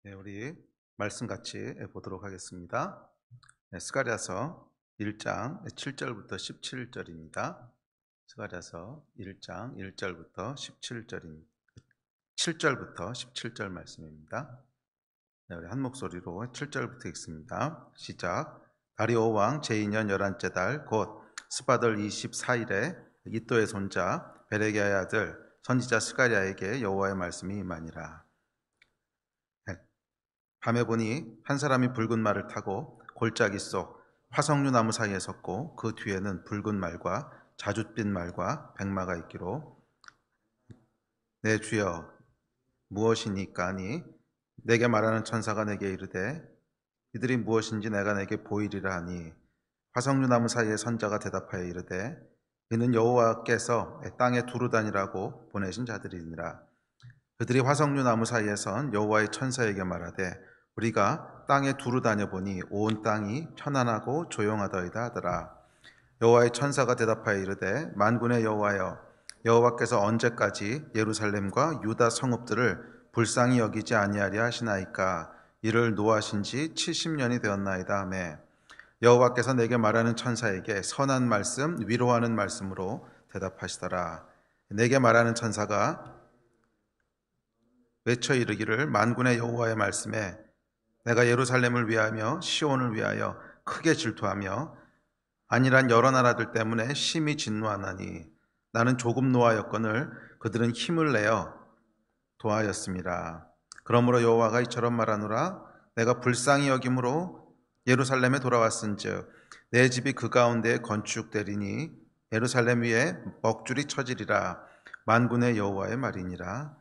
네, 우리 말씀 같이 보도록 하겠습니다. 스가랴서 1장 7절부터 17절입니다. 스가랴서 1장 1절부터 7절부터 17절 말씀입니다. 네, 우리 한 목소리로 7절부터 읽습니다. 시작. 다리오 왕 제2년 11째 달 곧 스바들 24일에 이또의 손자 베레기야의 아들 선지자 스가랴에게 여호와의 말씀이 임하니라. 밤에 보니 한 사람이 붉은 말을 타고 골짜기 속 화석류 나무 사이에 섰고 그 뒤에는 붉은 말과 자줏빛 말과 백마가 있기로 내 주여 무엇이니까 하니 내게 말하는 천사가 내게 이르되 이들이 무엇인지 내가 내게 보이리라 하니 화석류 나무 사이에 선 자가 대답하여 이르되 이는 여호와께서 땅에 두루 다니라고 보내신 자들이니라. 그들이 화석류 나무 사이에 선 여호와의 천사에게 말하되 우리가 땅에 두루 다녀보니 온 땅이 편안하고 조용하더이다 하더라. 여호와의 천사가 대답하여 이르되 만군의 여호와여 여호와께서 언제까지 예루살렘과 유다 성읍들을 불쌍히 여기지 아니하리 하시나이까. 이를 노하신 지 70년이 되었나이다 하매 여호와께서 내게 말하는 천사에게 선한 말씀 위로하는 말씀으로 대답하시더라. 내게 말하는 천사가 외쳐 이르기를 만군의 여호와의 말씀에 내가 예루살렘을 위하여 시온을 위하여 크게 질투하며 아니란 여러 나라들 때문에 심히 진노하나니 나는 조금 노하였거늘 그들은 힘을 내어 도하였습니다. 그러므로 여호와가 이처럼 말하노라. 내가 불쌍히 여김으로 예루살렘에 돌아왔은즉 내 집이 그 가운데에 건축되리니 예루살렘 위에 먹줄이 쳐지리라. 만군의 여호와의 말이니라.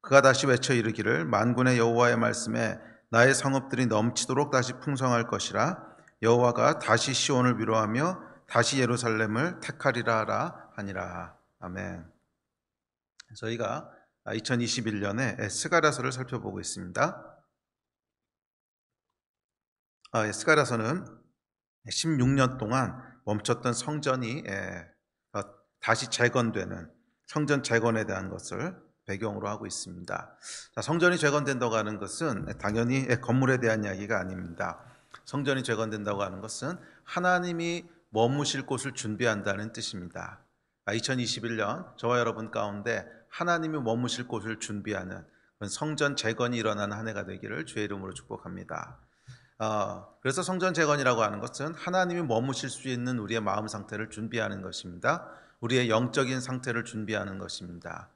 그가 다시 외쳐 이르기를 만군의 여호와의 말씀에 나의 성읍들이 넘치도록 다시 풍성할 것이라. 여호와가 다시 시온을 위로하며 다시 예루살렘을 택하리라 하라 하니라. 아멘. 저희가 2021년에 스가랴서를 살펴보고 있습니다. 스가랴서는 16년 동안 멈췄던 성전이 다시 재건되는 성전 재건에 대한 것을 배경으로 하고 있습니다. 자, 성전이 재건된다고 하는 것은 당연히 건물에 대한 이야기가 아닙니다. 성전이 재건된다고 하는 것은 하나님이 머무실 곳을 준비한다는 뜻입니다. 2021년 저와 여러분 가운데 하나님이 머무실 곳을 준비하는 그런 성전 재건이 일어나는 한 해가 되기를 주의 이름으로 축복합니다. 그래서 성전 재건이라고 하는 것은 하나님이 머무실 수 있는 우리의 마음 상태를 준비하는 것입니다. 우리의 영적인 상태를 준비하는 것입니다.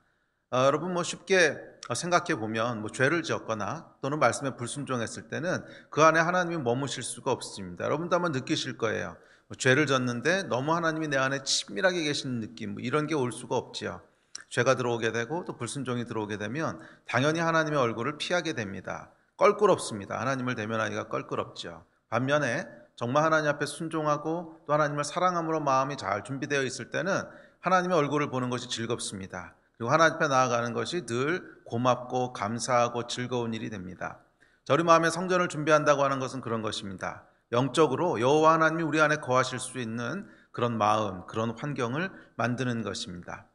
여러분 쉽게 생각해 보면 죄를 지었거나 또는 말씀에 불순종했을 때는 그 안에 하나님이 머무실 수가 없습니다. 여러분도 한번 느끼실 거예요. 죄를 졌는데 너무 하나님이 내 안에 친밀하게 계시는 느낌 이런 게 올 수가 없지요. 죄가 들어오게 되고 또 불순종이 들어오게 되면 당연히 하나님의 얼굴을 피하게 됩니다. 껄끄럽습니다. 하나님을 대면하기가 껄끄럽죠. 반면에 정말 하나님 앞에 순종하고 또 하나님을 사랑함으로 마음이 잘 준비되어 있을 때는 하나님의 얼굴을 보는 것이 즐겁습니다. 그리고 하나님 앞에 나아가는 것이 늘 고맙고 감사하고 즐거운 일이 됩니다. 우리 마음에 성전을 준비한다고 하는 것은 그런 것입니다. 영적으로 여호와 하나님이 우리 안에 거하실 수 있는 그런 마음, 그런 환경을 만드는 것입니다.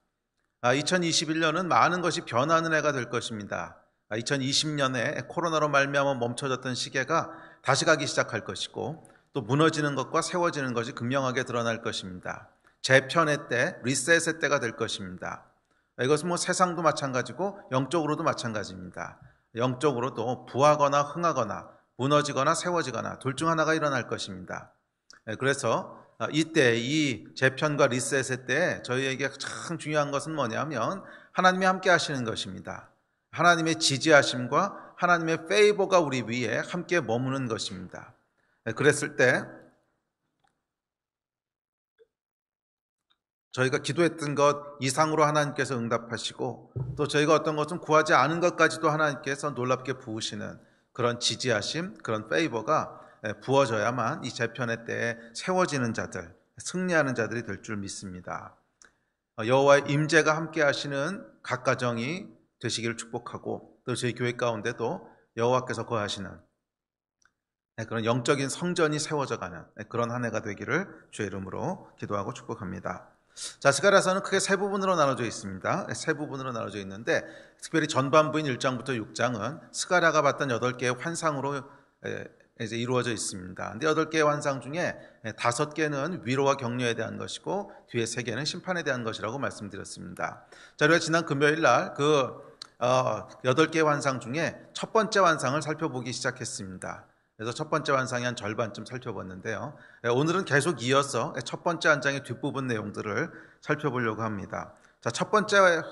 2021년은 많은 것이 변하는 해가 될 것입니다. 2020년에 코로나로 말미암아 멈춰졌던 시계가 다시 가기 시작할 것이고 또 무너지는 것과 세워지는 것이 극명하게 드러날 것입니다. 재편의 때, 리셋의 때가 될 것입니다. 이것은 세상도 마찬가지고 영적으로도 마찬가지입니다. 영적으로도 부하거나 흥하거나 무너지거나 세워지거나 둘 중 하나가 일어날 것입니다. 그래서 이때 이 재편과 리셋의 때 저희에게 가장 중요한 것은 뭐냐면 하나님이 함께 하시는 것입니다. 하나님의 지지하심과 하나님의 페이버가 우리 위에 함께 머무는 것입니다. 그랬을 때 저희가 기도했던 것 이상으로 하나님께서 응답하시고 또 저희가 어떤 것은 구하지 않은 것까지도 하나님께서 놀랍게 부으시는 그런 지지하심, 그런 페이버가 부어져야만 이 재편의 때에 세워지는 자들, 승리하는 자들이 될 줄 믿습니다. 여호와의 임재가 함께 하시는 각 가정이 되시기를 축복하고 또 저희 교회 가운데도 여호와께서 거하시는 그런 영적인 성전이 세워져가는 그런 한 해가 되기를 주의 이름으로 기도하고 축복합니다. 자, 스가랴서는 크게 세 부분으로 나눠져 있습니다. 세 부분으로 나눠져 있는데 특별히 전반부인 1장부터 6장은 스가랴가 봤던 8개의 환상으로 이제 이루어져 있습니다. 근데 8개의 환상 중에 5개는 위로와 격려에 대한 것이고 뒤에 3개는 심판에 대한 것이라고 말씀드렸습니다. 자, 우리가 지난 금요일 날 8개의 환상 중에 첫 번째 환상을 살펴보기 시작했습니다. 그래서 첫 번째 환상의 한 절반쯤 살펴봤는데요. 오늘은 계속 이어서 첫 번째 한 장의 뒷부분 내용들을 살펴보려고 합니다. 자, 첫 번째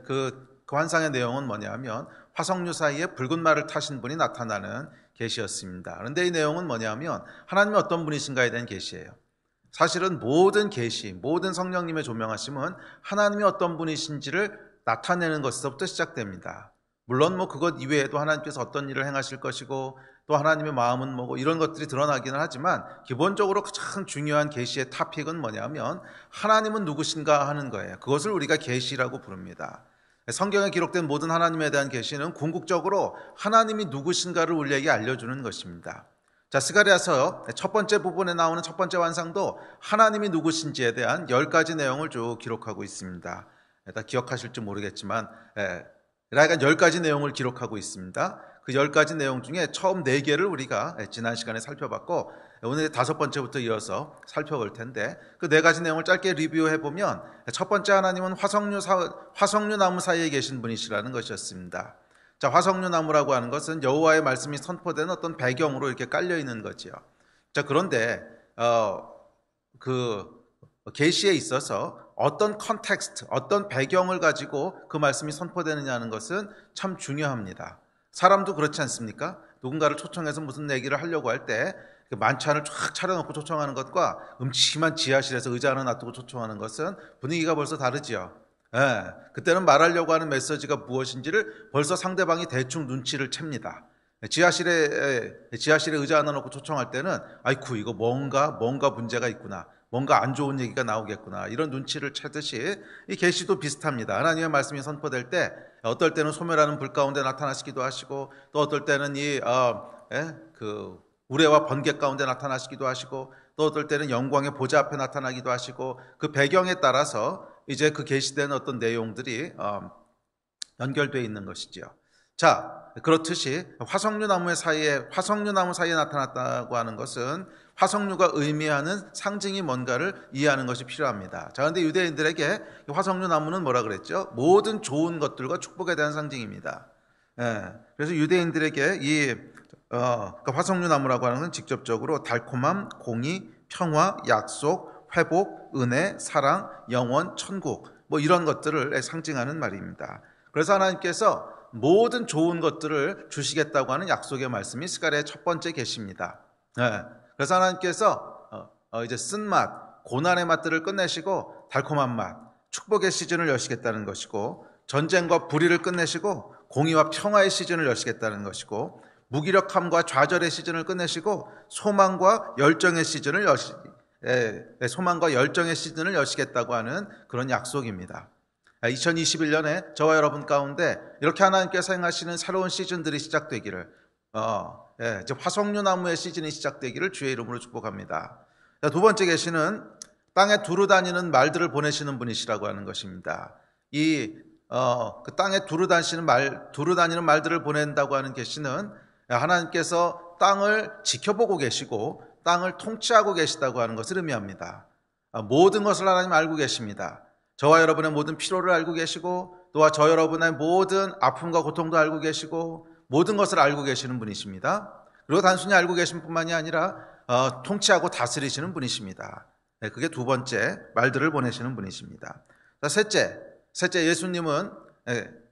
그 환상의 내용은 뭐냐면 화석류 사이에 붉은 말을 타신 분이 나타나는 계시였습니다. 그런데 이 내용은 뭐냐면 하나님이 어떤 분이신가에 대한 계시예요. 사실은 모든 계시, 모든 성령님의 조명하심은 하나님이 어떤 분이신지를 나타내는 것에서부터 시작됩니다. 물론 그것 이외에도 하나님께서 어떤 일을 행하실 것이고 또 하나님의 마음은 뭐고 이런 것들이 드러나기는 하지만 기본적으로 가장 중요한 계시의 토픽은 뭐냐면 하나님은 누구신가 하는 거예요. 그것을 우리가 계시라고 부릅니다. 성경에 기록된 모든 하나님에 대한 계시는 궁극적으로 하나님이 누구신가를 우리에게 알려주는 것입니다. 자, 스가랴서 첫 번째 부분에 나오는 첫 번째 환상도 하나님이 누구신지에 대한 10가지 내용을 쭉 기록하고 있습니다. 다 기억하실지 모르겠지만 약간 10가지 내용을 기록하고 있습니다. 그 10가지 내용 중에 처음 4개를 우리가 지난 시간에 살펴봤고 오늘 5번째부터 이어서 살펴볼 텐데 그 4가지 내용을 짧게 리뷰해보면 첫 번째 하나님은 화석류 나무 사이에 계신 분이시라는 것이었습니다. 자, 화석류 나무라고 하는 것은 여호와의 말씀이 선포되는 어떤 배경으로 이렇게 깔려있는 거지요. 자, 그런데 그 계시에 있어서 어떤 컨텍스트, 어떤 배경을 가지고 그 말씀이 선포되느냐는 것은 참 중요합니다. 사람도 그렇지 않습니까? 누군가를 초청해서 무슨 얘기를 하려고 할 때 만찬을 쫙 차려놓고 초청하는 것과 음침한 지하실에서 의자 하나 놔두고 초청하는 것은 분위기가 벌써 다르지요. 그때는 말하려고 하는 메시지가 무엇인지를 벌써 상대방이 대충 눈치를 챕니다. 지하실에 의자 하나 놓고 초청할 때는 아이쿠 이거 뭔가 문제가 있구나. 뭔가 안 좋은 얘기가 나오겠구나. 이런 눈치를 채듯이 이 계시도 비슷합니다. 하나님의 말씀이 선포될 때 어떨 때는 소멸하는 불 가운데 나타나시기도 하시고 또 어떨 때는 그 우레와 번개 가운데 나타나시기도 하시고 또 어떨 때는 영광의 보좌 앞에 나타나기도 하시고 그 배경에 따라서 이제 그 계시된 어떤 내용들이 연결되어 있는 것이지요. 자, 그렇듯이 화석류 나무 사이에 나타났다고 하는 것은 화석류가 의미하는 상징이 뭔가를 이해하는 것이 필요합니다. 자, 그런데 유대인들에게 화석류 나무는 뭐라 그랬죠? 모든 좋은 것들과 축복에 대한 상징입니다. 그래서 유대인들에게 이 화석류 나무라고 하는 건 직접적으로 달콤함, 공의, 평화, 약속, 회복, 은혜, 사랑, 영원, 천국 이런 것들을 상징하는 말입니다. 그래서 하나님께서 모든 좋은 것들을 주시겠다고 하는 약속의 말씀이 스가랴의 첫 번째 계시입니다. 그래서 하나님께서 이제 쓴맛, 고난의 맛들을 끝내시고 달콤한 맛, 축복의 시즌을 여시겠다는 것이고 전쟁과 불의를 끝내시고 공의와 평화의 시즌을 여시겠다는 것이고 무기력함과 좌절의 시즌을 끝내시고 소망과 열정의 시즌을 여시겠다고 하는 그런 약속입니다. 2021년에 저와 여러분 가운데 이렇게 하나님께서 행하시는 새로운 시즌들이 시작되기를 이제 화석류 나무의 시즌이 시작되기를 주의 이름으로 축복합니다. 두 번째 계시는 땅에 두루 다니는 말들을 보내시는 분이시라고 하는 것입니다. 그 땅에 두루 다니는 말들을 보낸다고 하는 계시는 하나님께서 땅을 지켜보고 계시고 땅을 통치하고 계시다고 하는 것을 의미합니다. 모든 것을 하나님 알고 계십니다. 저와 여러분의 모든 필요를 알고 계시고 또한 저 여러분의 모든 아픔과 고통도 알고 계시고 모든 것을 알고 계시는 분이십니다. 그리고 단순히 알고 계신 뿐만이 아니라 통치하고 다스리시는 분이십니다. 그게 두 번째 말들을 보내시는 분이십니다. 셋째 예수님은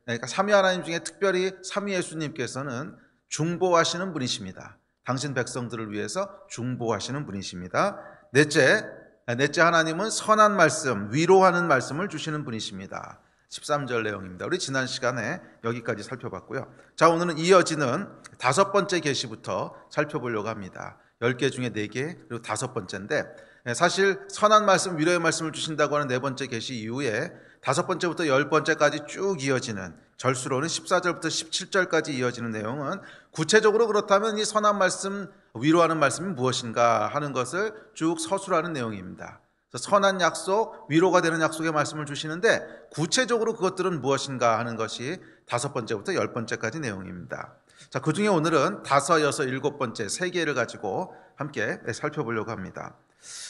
그러니까 삼위 하나님 중에 특별히 삼위 예수님께서는 중보하시는 분이십니다. 당신 백성들을 위해서 중보하시는 분이십니다. 넷째 하나님은 선한 말씀, 위로하는 말씀을 주시는 분이십니다. 13절 내용입니다. 우리 지난 시간에 여기까지 살펴봤고요. 자, 오늘은 이어지는 5번째 계시부터 살펴보려고 합니다. 10개 중에 4개 그리고 5번째인데 사실 선한 말씀, 위로의 말씀을 주신다고 하는 4번째 계시 이후에 5번째부터 10번째까지 쭉 이어지는 절수로는 14절부터 17절까지 이어지는 내용은 구체적으로 그렇다면 이 선한 말씀, 위로하는 말씀이 무엇인가 하는 것을 쭉 서술하는 내용입니다. 선한 약속, 위로가 되는 약속의 말씀을 주시는데 구체적으로 그것들은 무엇인가 하는 것이 5번째부터 10번째까지 내용입니다. 자, 그 중에 오늘은 5, 6, 7번째 3개를 가지고 함께 살펴보려고 합니다.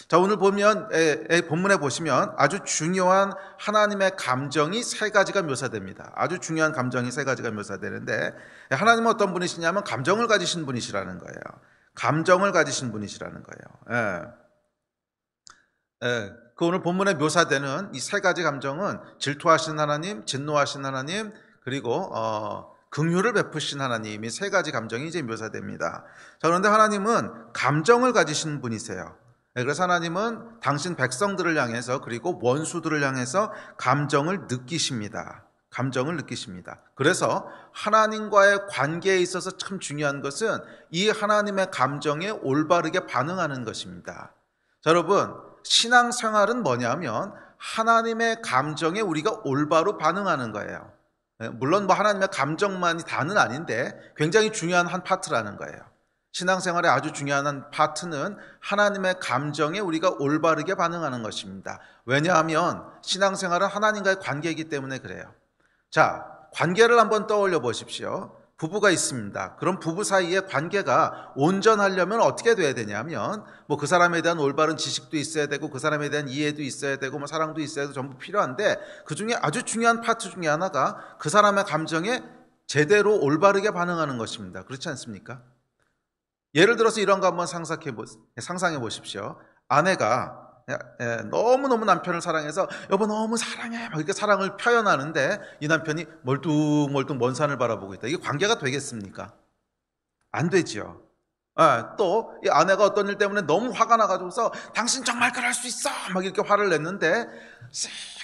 자, 오늘 보면 본문에 보시면 아주 중요한 하나님의 감정이 3가지가 묘사됩니다. 아주 중요한 감정이 3가지가 묘사되는데 하나님은 어떤 분이시냐면 감정을 가지신 분이시라는 거예요. 감정을 가지신 분이시라는 거예요. 그 오늘 본문에 묘사되는 이 3가지 감정은 질투하신 하나님, 진노하신 하나님, 그리고 긍휼을 베푸신 하나님이 3가지 감정이 이제 묘사됩니다. 자, 그런데 하나님은 감정을 가지신 분이세요. 그래서 하나님은 당신 백성들을 향해서 그리고 원수들을 향해서 감정을 느끼십니다. 감정을 느끼십니다. 그래서 하나님과의 관계에 있어서 참 중요한 것은 이 하나님의 감정에 올바르게 반응하는 것입니다. 자, 여러분, 신앙생활은 뭐냐면 하나님의 감정에 우리가 올바로 반응하는 거예요. 물론 뭐 하나님의 감정만이 다는 아닌데 굉장히 중요한 한 파트라는 거예요. 신앙생활의 아주 중요한 한 파트는 하나님의 감정에 우리가 올바르게 반응하는 것입니다. 왜냐하면 신앙생활은 하나님과의 관계이기 때문에 그래요. 자, 관계를 한번 떠올려 보십시오. 부부가 있습니다. 그럼 부부 사이의 관계가 온전하려면 어떻게 돼야 되냐면 뭐 그 사람에 대한 올바른 지식도 있어야 되고 그 사람에 대한 이해도 있어야 되고 뭐 사랑도 있어야 되고 전부 필요한데 그 중에 아주 중요한 파트 중에 하나가 그 사람의 감정에 제대로 올바르게 반응하는 것입니다. 그렇지 않습니까? 예를 들어서 이런 거 한번 상상해 보십시오. 아내가 너무너무 남편을 사랑해서 여보 너무 사랑해 막 이렇게 사랑을 표현하는데 이 남편이 멀뚱멀뚱 먼 산을 바라보고 있다. 이게 관계가 되겠습니까? 안 되죠. 또 이 아내가 어떤 일 때문에 너무 화가 나가지고서 당신 정말 그럴 수 있어 막 이렇게 화를 냈는데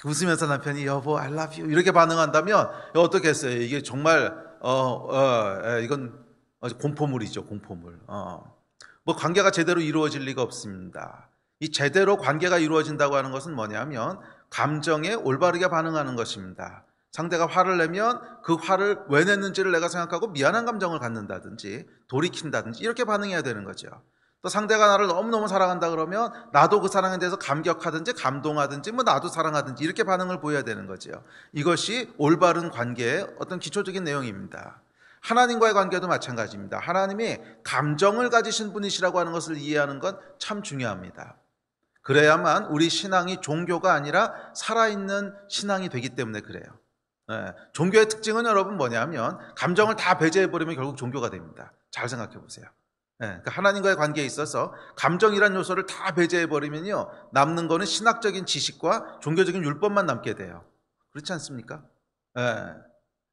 웃으면서 남편이 여보 I love you 이렇게 반응한다면 어떻겠어요? 이게 정말 이건 공포물이죠. 공포물. 뭐 관계가 제대로 이루어질 리가 없습니다. 이 제대로 관계가 이루어진다고 하는 것은 뭐냐면 감정에 올바르게 반응하는 것입니다. 상대가 화를 내면 그 화를 왜 냈는지를 내가 생각하고 미안한 감정을 갖는다든지 돌이킨다든지 이렇게 반응해야 되는 거죠. 또 상대가 나를 너무너무 사랑한다 그러면 나도 그 사랑에 대해서 감격하든지 감동하든지 뭐 나도 사랑하든지 이렇게 반응을 보여야 되는 거죠. 이것이 올바른 관계의 어떤 기초적인 내용입니다. 하나님과의 관계도 마찬가지입니다. 하나님이 감정을 가지신 분이시라고 하는 것을 이해하는 건 참 중요합니다. 그래야만 우리 신앙이 종교가 아니라 살아있는 신앙이 되기 때문에 그래요. 종교의 특징은 여러분 뭐냐면 감정을 다 배제해버리면 결국 종교가 됩니다. 잘 생각해 보세요. 그러니까 하나님과의 관계에 있어서 감정이란 요소를 다 배제해버리면요 남는 거는 신학적인 지식과 종교적인 율법만 남게 돼요. 그렇지 않습니까?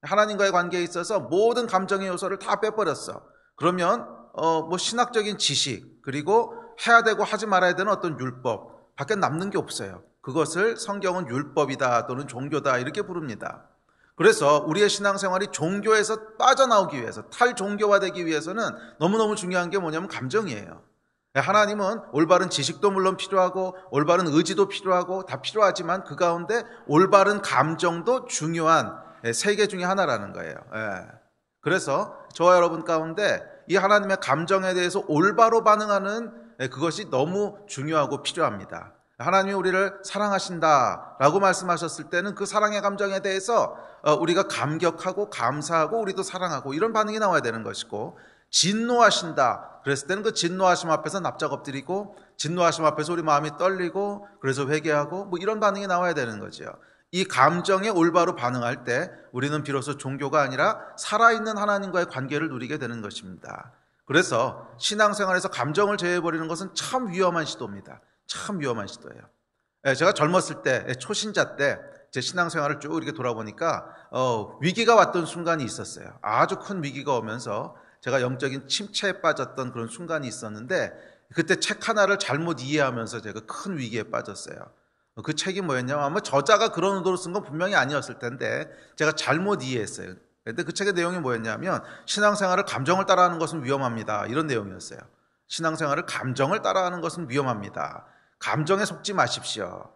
하나님과의 관계에 있어서 모든 감정의 요소를 다 빼버렸어. 그러면 뭐 신학적인 지식 그리고 해야 되고 하지 말아야 되는 어떤 율법 밖에 남는 게 없어요. 그것을 성경은 율법이다 또는 종교다 이렇게 부릅니다. 그래서 우리의 신앙생활이 종교에서 빠져나오기 위해서 탈종교화되기 위해서는 너무너무 중요한 게 뭐냐면 감정이에요. 하나님은 올바른 지식도 물론 필요하고 올바른 의지도 필요하고 다 필요하지만 그 가운데 올바른 감정도 중요한 3개 중에 하나라는 거예요. 그래서 저와 여러분 가운데 이 하나님의 감정에 대해서 올바로 반응하는 그것이 너무 중요하고 필요합니다. 하나님이 우리를 사랑하신다라고 말씀하셨을 때는 그 사랑의 감정에 대해서 우리가 감격하고 감사하고 우리도 사랑하고 이런 반응이 나와야 되는 것이고, 진노하신다 그랬을 때는 그 진노하심 앞에서 납작 엎드리고 진노하심 앞에서 우리 마음이 떨리고 그래서 회개하고 뭐 이런 반응이 나와야 되는 거죠. 이 감정에 올바로 반응할 때 우리는 비로소 종교가 아니라 살아있는 하나님과의 관계를 누리게 되는 것입니다. 그래서 신앙생활에서 감정을 제외해버리는 것은 참 위험한 시도입니다. 참 위험한 시도예요. 제가 젊었을 때, 초신자 때 제 신앙생활을 쭉 이렇게 돌아보니까 위기가 왔던 순간이 있었어요. 아주 큰 위기가 오면서 제가 영적인 침체에 빠졌던 그런 순간이 있었는데, 그때 책 하나를 잘못 이해하면서 제가 큰 위기에 빠졌어요. 그 책이 뭐였냐면 아마 저자가 그런 의도로 쓴 건 분명히 아니었을 텐데 제가 잘못 이해했어요. 그런데 그 책의 내용이 뭐였냐면 신앙생활을 감정을 따라하는 것은 위험합니다, 이런 내용이었어요. 신앙생활을 감정을 따라하는 것은 위험합니다. 감정에 속지 마십시오.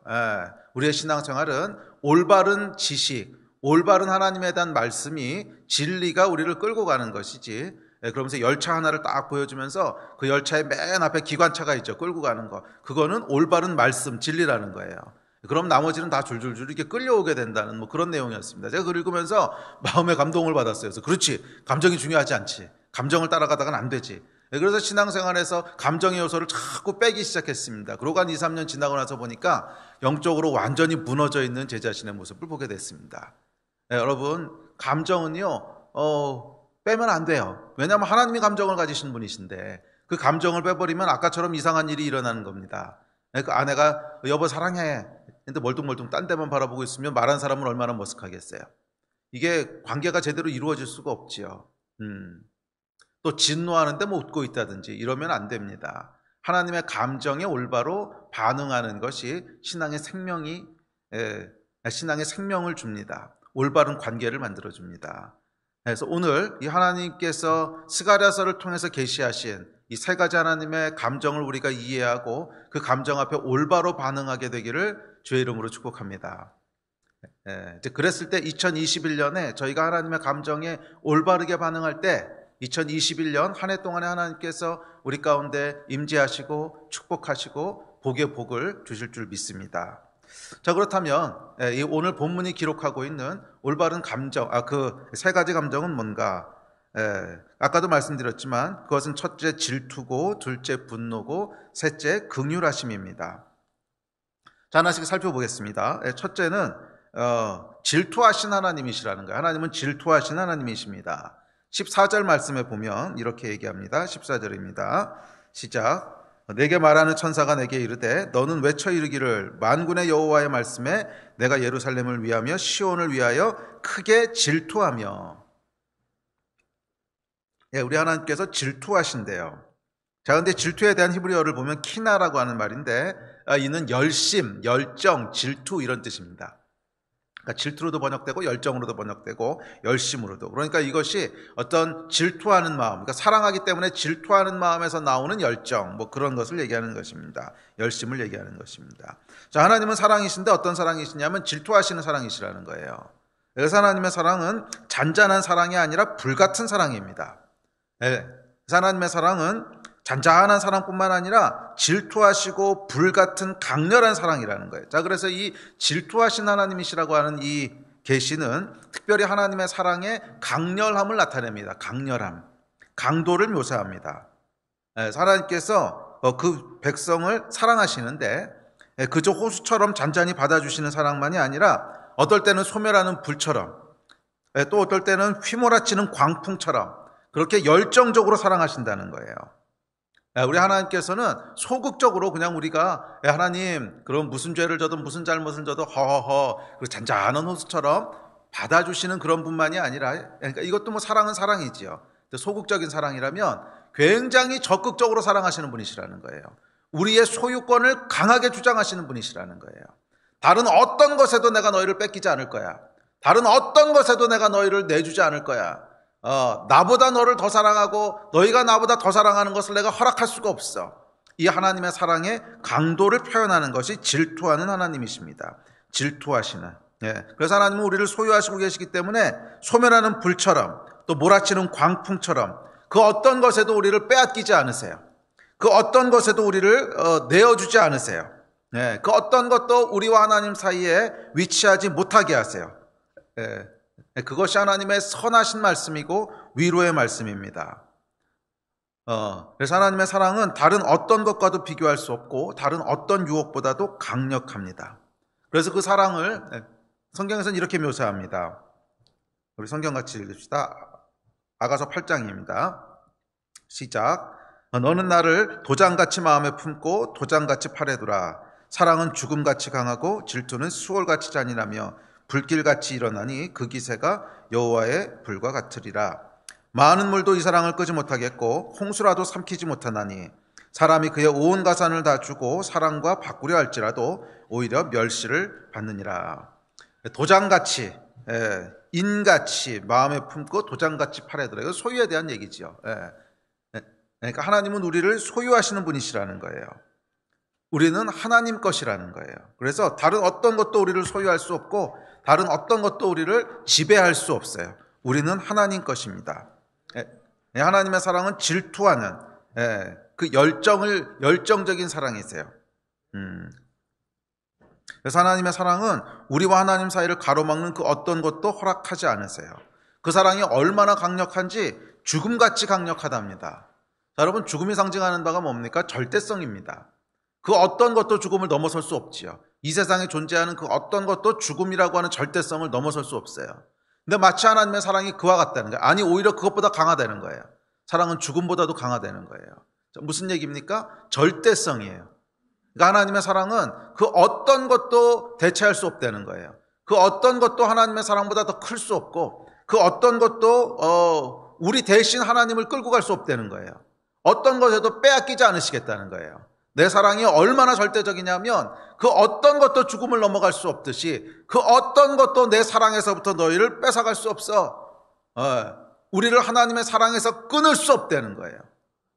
우리의 신앙생활은 올바른 지식, 올바른 하나님에 대한 말씀이 진리가 우리를 끌고 가는 것이지 그러면서 열차 하나를 딱 보여주면서 그 열차의 맨 앞에 기관차가 있죠. 끌고 가는 거. 그거는 올바른 말씀, 진리라는 거예요. 그럼 나머지는 다 줄줄줄 이렇게 끌려오게 된다는 뭐 그런 내용이었습니다. 제가 그걸 읽으면서 마음의 감동을 받았어요. 그래서 그렇지, 감정이 중요하지 않지. 감정을 따라가다가는 안 되지. 그래서 신앙생활에서 감정의 요소를 자꾸 빼기 시작했습니다. 그러고 한 2, 3년 지나고 나서 보니까 영적으로 완전히 무너져 있는 제 자신의 모습을 보게 됐습니다. 여러분, 감정은요 빼면 안 돼요. 왜냐하면 하나님이 감정을 가지신 분이신데 그 감정을 빼버리면 아까처럼 이상한 일이 일어나는 겁니다. 그 아내가 여보 사랑해 근데 멀뚱멀뚱 딴 데만 바라보고 있으면 말한 사람은 얼마나 머쓱하겠어요. 이게 관계가 제대로 이루어질 수가 없지요. 또 진노하는데 뭐 웃고 있다든지 이러면 안 됩니다. 하나님의 감정에 올바로 반응하는 것이 신앙의 생명을 줍니다. 올바른 관계를 만들어줍니다. 그래서 오늘 이 하나님께서 스가랴서를 통해서 계시하신 이 세 가지 하나님의 감정을 우리가 이해하고 그 감정 앞에 올바로 반응하게 되기를 주의 이름으로 축복합니다. 이제 그랬을 때 2021년에 저희가 하나님의 감정에 올바르게 반응할 때 2021년 한 해 동안에 하나님께서 우리 가운데 임재하시고 축복하시고 복의 복을 주실 줄 믿습니다. 자, 그렇다면 이 오늘 본문이 기록하고 있는 올바른 감정, 그 세 가지 감정은 뭔가? 아까도 말씀드렸지만 그것은 첫째 질투고, 둘째 분노고, 셋째 긍휼하심입니다. 자, 하나씩 살펴보겠습니다. 첫째는 질투하신 하나님이시라는 거예요. 하나님은 질투하신 하나님이십니다. 14절 말씀에 보면 이렇게 얘기합니다. 14절입니다. 시작. 내게 말하는 천사가 내게 이르되 너는 외쳐 이르기를 만군의 여호와의 말씀에 내가 예루살렘을 위하며 시온을 위하여 크게 질투하며. 우리 하나님께서 질투하신대요. 자, 근데 질투에 대한 히브리어를 보면 키나라고 하는 말인데 이는 열심, 열정, 질투 이런 뜻입니다. 그러니까 질투로도 번역되고 열정으로도 번역되고 열심으로도. 그러니까 이것이 어떤 질투하는 마음, 그러니까 사랑하기 때문에 질투하는 마음에서 나오는 열정, 뭐 그런 것을 얘기하는 것입니다. 열심을 얘기하는 것입니다. 자, 하나님은 사랑이신데 어떤 사랑이시냐면 질투하시는 사랑이시라는 거예요. 그래서 하나님의 사랑은 잔잔한 사랑이 아니라 불같은 사랑입니다. 하나님의 사랑은 잔잔한 사랑뿐만 아니라 질투하시고 불같은 강렬한 사랑이라는 거예요. 자, 그래서 이 질투하신 하나님이시라고 하는 이 계시는 특별히 하나님의 사랑의 강렬함을 나타냅니다. 강렬함, 강도를 묘사합니다. 하나님께서 그 백성을 사랑하시는데 그저 호수처럼 잔잔히 받아주시는 사랑만이 아니라 어떨 때는 소멸하는 불처럼, 또 어떨 때는 휘몰아치는 광풍처럼 그렇게 열정적으로 사랑하신다는 거예요. 우리 하나님께서는 소극적으로 그냥 우리가 하나님 그럼 무슨 죄를 져도 무슨 잘못을 져도 허허허 그 잔잔한 호수처럼 받아주시는 그런 분만이 아니라, 그러니까 이것도 뭐 사랑은 사랑이지요. 소극적인 사랑이라면 굉장히 적극적으로 사랑하시는 분이시라는 거예요. 우리의 소유권을 강하게 주장하시는 분이시라는 거예요. 다른 어떤 것에도 내가 너희를 뺏기지 않을 거야. 다른 어떤 것에도 내가 너희를 내주지 않을 거야. 나보다 너를 더 사랑하고 너희가 나보다 더 사랑하는 것을 내가 허락할 수가 없어. 이 하나님의 사랑의 강도를 표현하는 것이 질투하는 하나님이십니다. 질투하시는. 그래서 하나님은 우리를 소유하시고 계시기 때문에 소멸하는 불처럼 또 몰아치는 광풍처럼 그 어떤 것에도 우리를 빼앗기지 않으세요. 그 어떤 것에도 우리를 내어주지 않으세요. 그 어떤 것도 우리와 하나님 사이에 위치하지 못하게 하세요. 그것이 하나님의 선하신 말씀이고 위로의 말씀입니다. 그래서 하나님의 사랑은 다른 어떤 것과도 비교할 수 없고 다른 어떤 유혹보다도 강력합니다. 그래서 그 사랑을 성경에서는 이렇게 묘사합니다. 우리 성경 같이 읽읍시다. 아가서 8장입니다. 시작. 너는 나를 도장같이 마음에 품고 도장같이 팔에 두라. 사랑은 죽음같이 강하고 질투는 수월같이 잔인하며 불길같이 일어나니 그 기세가 여호와의 불과 같으리라. 많은 물도 이 사랑을 끄지 못하겠고 홍수라도 삼키지 못하나니 사람이 그의 온 가산을 다 주고 사랑과 바꾸려 할지라도 오히려 멸시를 받느니라. 도장같이, 인같이 마음에 품고 도장같이 팔에 들어요. 이거 소유에 대한 얘기죠. 그러니까 하나님은 우리를 소유하시는 분이시라는 거예요. 우리는 하나님 것이라는 거예요. 그래서 다른 어떤 것도 우리를 소유할 수 없고 다른 어떤 것도 우리를 지배할 수 없어요. 우리는 하나님 것입니다. 하나님의 사랑은 질투하는 그 열정적인 사랑이세요. 그래서 하나님의 사랑은 우리와 하나님 사이를 가로막는 그 어떤 것도 허락하지 않으세요. 그 사랑이 얼마나 강력한지 죽음같이 강력하답니다. 자, 여러분, 죽음이 상징하는 바가 뭡니까? 절대성입니다. 그 어떤 것도 죽음을 넘어설 수 없지요. 이 세상에 존재하는 그 어떤 것도 죽음이라고 하는 절대성을 넘어설 수 없어요. 근데 마치 하나님의 사랑이 그와 같다는 거예요. 아니, 오히려 그것보다 강하다는 거예요. 사랑은 죽음보다도 강하다는 거예요. 무슨 얘기입니까? 절대성이에요. 그러니까 하나님의 사랑은 그 어떤 것도 대체할 수 없다는 거예요. 그 어떤 것도 하나님의 사랑보다 더 클 수 없고, 그 어떤 것도 우리 대신 하나님을 끌고 갈 수 없다는 거예요. 어떤 것에도 빼앗기지 않으시겠다는 거예요. 내 사랑이 얼마나 절대적이냐면 그 어떤 것도 죽음을 넘어갈 수 없듯이 그 어떤 것도 내 사랑에서부터 너희를 뺏어갈 수 없어. 우리를 하나님의 사랑에서 끊을 수 없다는 거예요.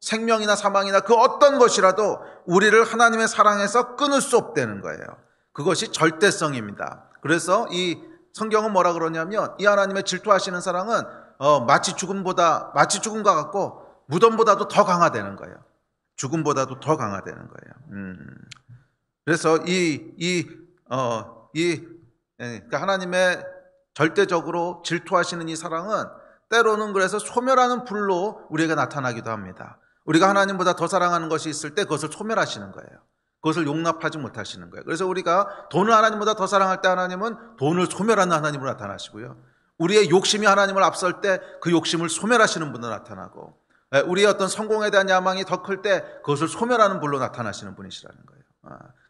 생명이나 사망이나 그 어떤 것이라도 우리를 하나님의 사랑에서 끊을 수 없다는 거예요. 그것이 절대성입니다. 그래서 이 성경은 뭐라 그러냐면 이 하나님의 질투하시는 사랑은 마치 죽음과 같고 무덤보다도 더 강하다는 거예요. 죽음보다도 더 강하다는 거예요. 그래서 그러니까 하나님의 절대적으로 질투하시는 이 사랑은 때로는 그래서 소멸하는 불로 우리에게 나타나기도 합니다. 우리가 하나님보다 더 사랑하는 것이 있을 때 그것을 소멸하시는 거예요. 그것을 용납하지 못하시는 거예요. 그래서 우리가 돈을 하나님보다 더 사랑할 때 하나님은 돈을 소멸하는 하나님으로 나타나시고요. 우리의 욕심이 하나님을 앞설 때 그 욕심을 소멸하시는 분으로 나타나고, 우리의 어떤 성공에 대한 야망이 더 클 때 그것을 소멸하는 분으로 나타나시는 분이시라는 거예요.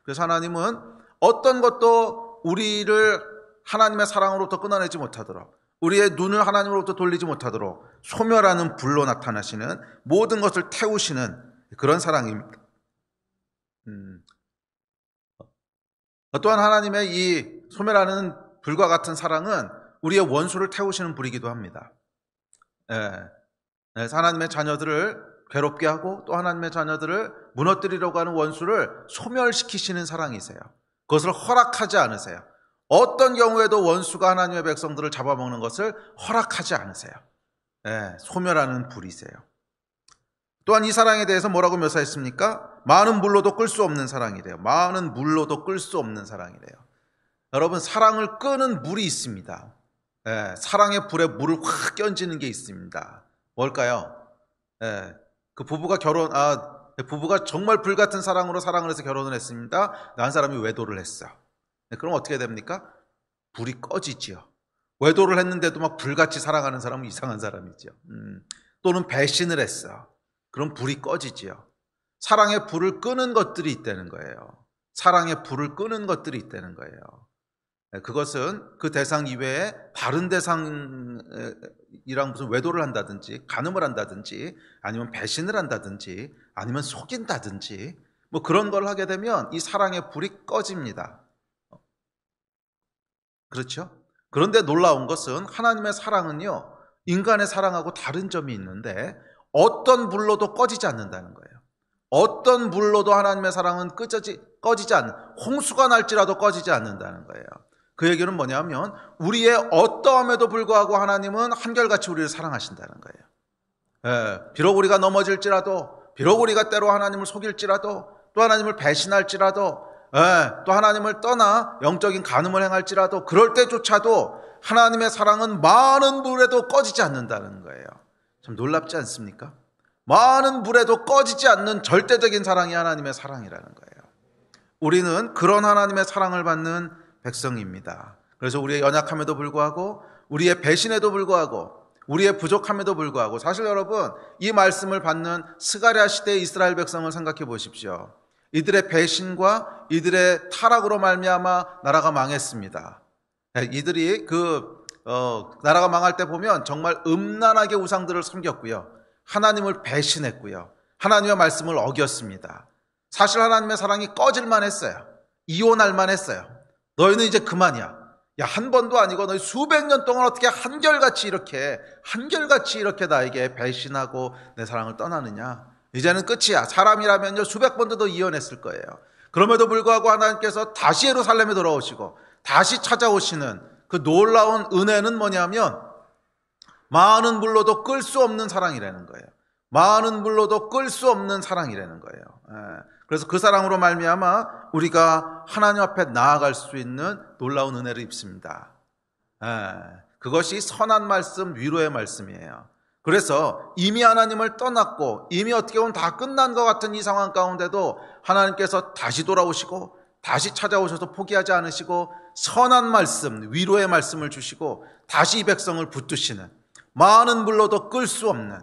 그래서 하나님은 어떤 것도 우리를 하나님의 사랑으로부터 끊어내지 못하도록, 우리의 눈을 하나님으로부터 돌리지 못하도록 소멸하는 불로 나타나시는, 모든 것을 태우시는 그런 사랑입니다. 또한 하나님의 이 소멸하는 불과 같은 사랑은 우리의 원수를 태우시는 불이기도 합니다. 하나님의 자녀들을 괴롭게 하고 또 하나님의 자녀들을 무너뜨리려고 하는 원수를 소멸시키시는 사랑이세요. 그것을 허락하지 않으세요. 어떤 경우에도 원수가 하나님의 백성들을 잡아먹는 것을 허락하지 않으세요. 소멸하는 불이세요. 또한 이 사랑에 대해서 뭐라고 묘사했습니까? 많은 물로도 끌 수 없는 사랑이래요. 많은 물로도 끌 수 없는 사랑이래요. 여러분, 사랑을 끄는 물이 있습니다. 사랑의 불에 물을 확 끼얹는 게 있습니다. 뭘까요? 그 부부가 부부가 정말 불같은 사랑으로 사랑을 해서 결혼을 했습니다. 한 사람이 외도를 했어. 그럼 어떻게 됩니까? 불이 꺼지지요. 외도를 했는데도 막 불같이 사랑하는 사람은 이상한 사람이죠. 또는 배신을 했어. 그럼 불이 꺼지지요. 사랑의 불을 끄는 것들이 있다는 거예요. 사랑의 불을 끄는 것들이 있다는 거예요. 그것은 그 대상 이외에 다른 대상이랑 무슨 외도를 한다든지 간음을 한다든지 아니면 배신을 한다든지 아니면 속인다든지 뭐 그런 걸 하게 되면 이 사랑의 불이 꺼집니다. 그렇죠? 그런데 놀라운 것은 하나님의 사랑은요, 인간의 사랑하고 다른 점이 있는데 어떤 불로도 꺼지지 않는다는 거예요. 어떤 불로도 하나님의 사랑은 꺼지지 않는, 홍수가 날지라도 꺼지지 않는다는 거예요. 그 얘기는 뭐냐면 우리의 어떠함에도 불구하고 하나님은 한결같이 우리를 사랑하신다는 거예요. 비록 우리가 넘어질지라도, 비록 우리가 때로 하나님을 속일지라도, 또 하나님을 배신할지라도, 또 하나님을 떠나 영적인 간음을 행할지라도, 그럴 때조차도 하나님의 사랑은 많은 불에도 꺼지지 않는다는 거예요. 참 놀랍지 않습니까? 많은 불에도 꺼지지 않는 절대적인 사랑이 하나님의 사랑이라는 거예요. 우리는 그런 하나님의 사랑을 받는 백성입니다. 그래서 우리의 연약함에도 불구하고, 우리의 배신에도 불구하고, 우리의 부족함에도 불구하고, 사실 여러분, 이 말씀을 받는 스가랴 시대의 이스라엘 백성을 생각해 보십시오. 이들의 배신과 이들의 타락으로 말미암아 나라가 망했습니다. 이들이 나라가 망할 때 보면 정말 음란하게 우상들을 섬겼고요, 하나님을 배신했고요, 하나님의 말씀을 어겼습니다. 사실 하나님의 사랑이 꺼질만 했어요. 이혼할만 했어요. 너희는 이제 그만이야. 야, 한 번도 아니고 너희 수백 년 동안 어떻게 한결같이 이렇게 나에게 배신하고 내 사랑을 떠나느냐. 이제는 끝이야. 사람이라면요, 수백 번도 더 이혼했을 거예요. 그럼에도 불구하고 하나님께서 다시 예루살렘에 돌아오시고 다시 찾아오시는 그 놀라운 은혜는 뭐냐면 많은 불로도 끌 수 없는 사랑이라는 거예요. 많은 불로도 끌 수 없는 사랑이라는 거예요. 그래서 그 사랑으로 말미암아 우리가 하나님 앞에 나아갈 수 있는 놀라운 은혜를 입습니다. 그것이 선한 말씀, 위로의 말씀이에요. 그래서 이미 하나님을 떠났고 이미 어떻게 보면 다 끝난 것 같은 이 상황 가운데도 하나님께서 다시 돌아오시고 다시 찾아오셔서 포기하지 않으시고 선한 말씀, 위로의 말씀을 주시고 다시 이 백성을 붙드시는, 많은 불로도 끌 수 없는,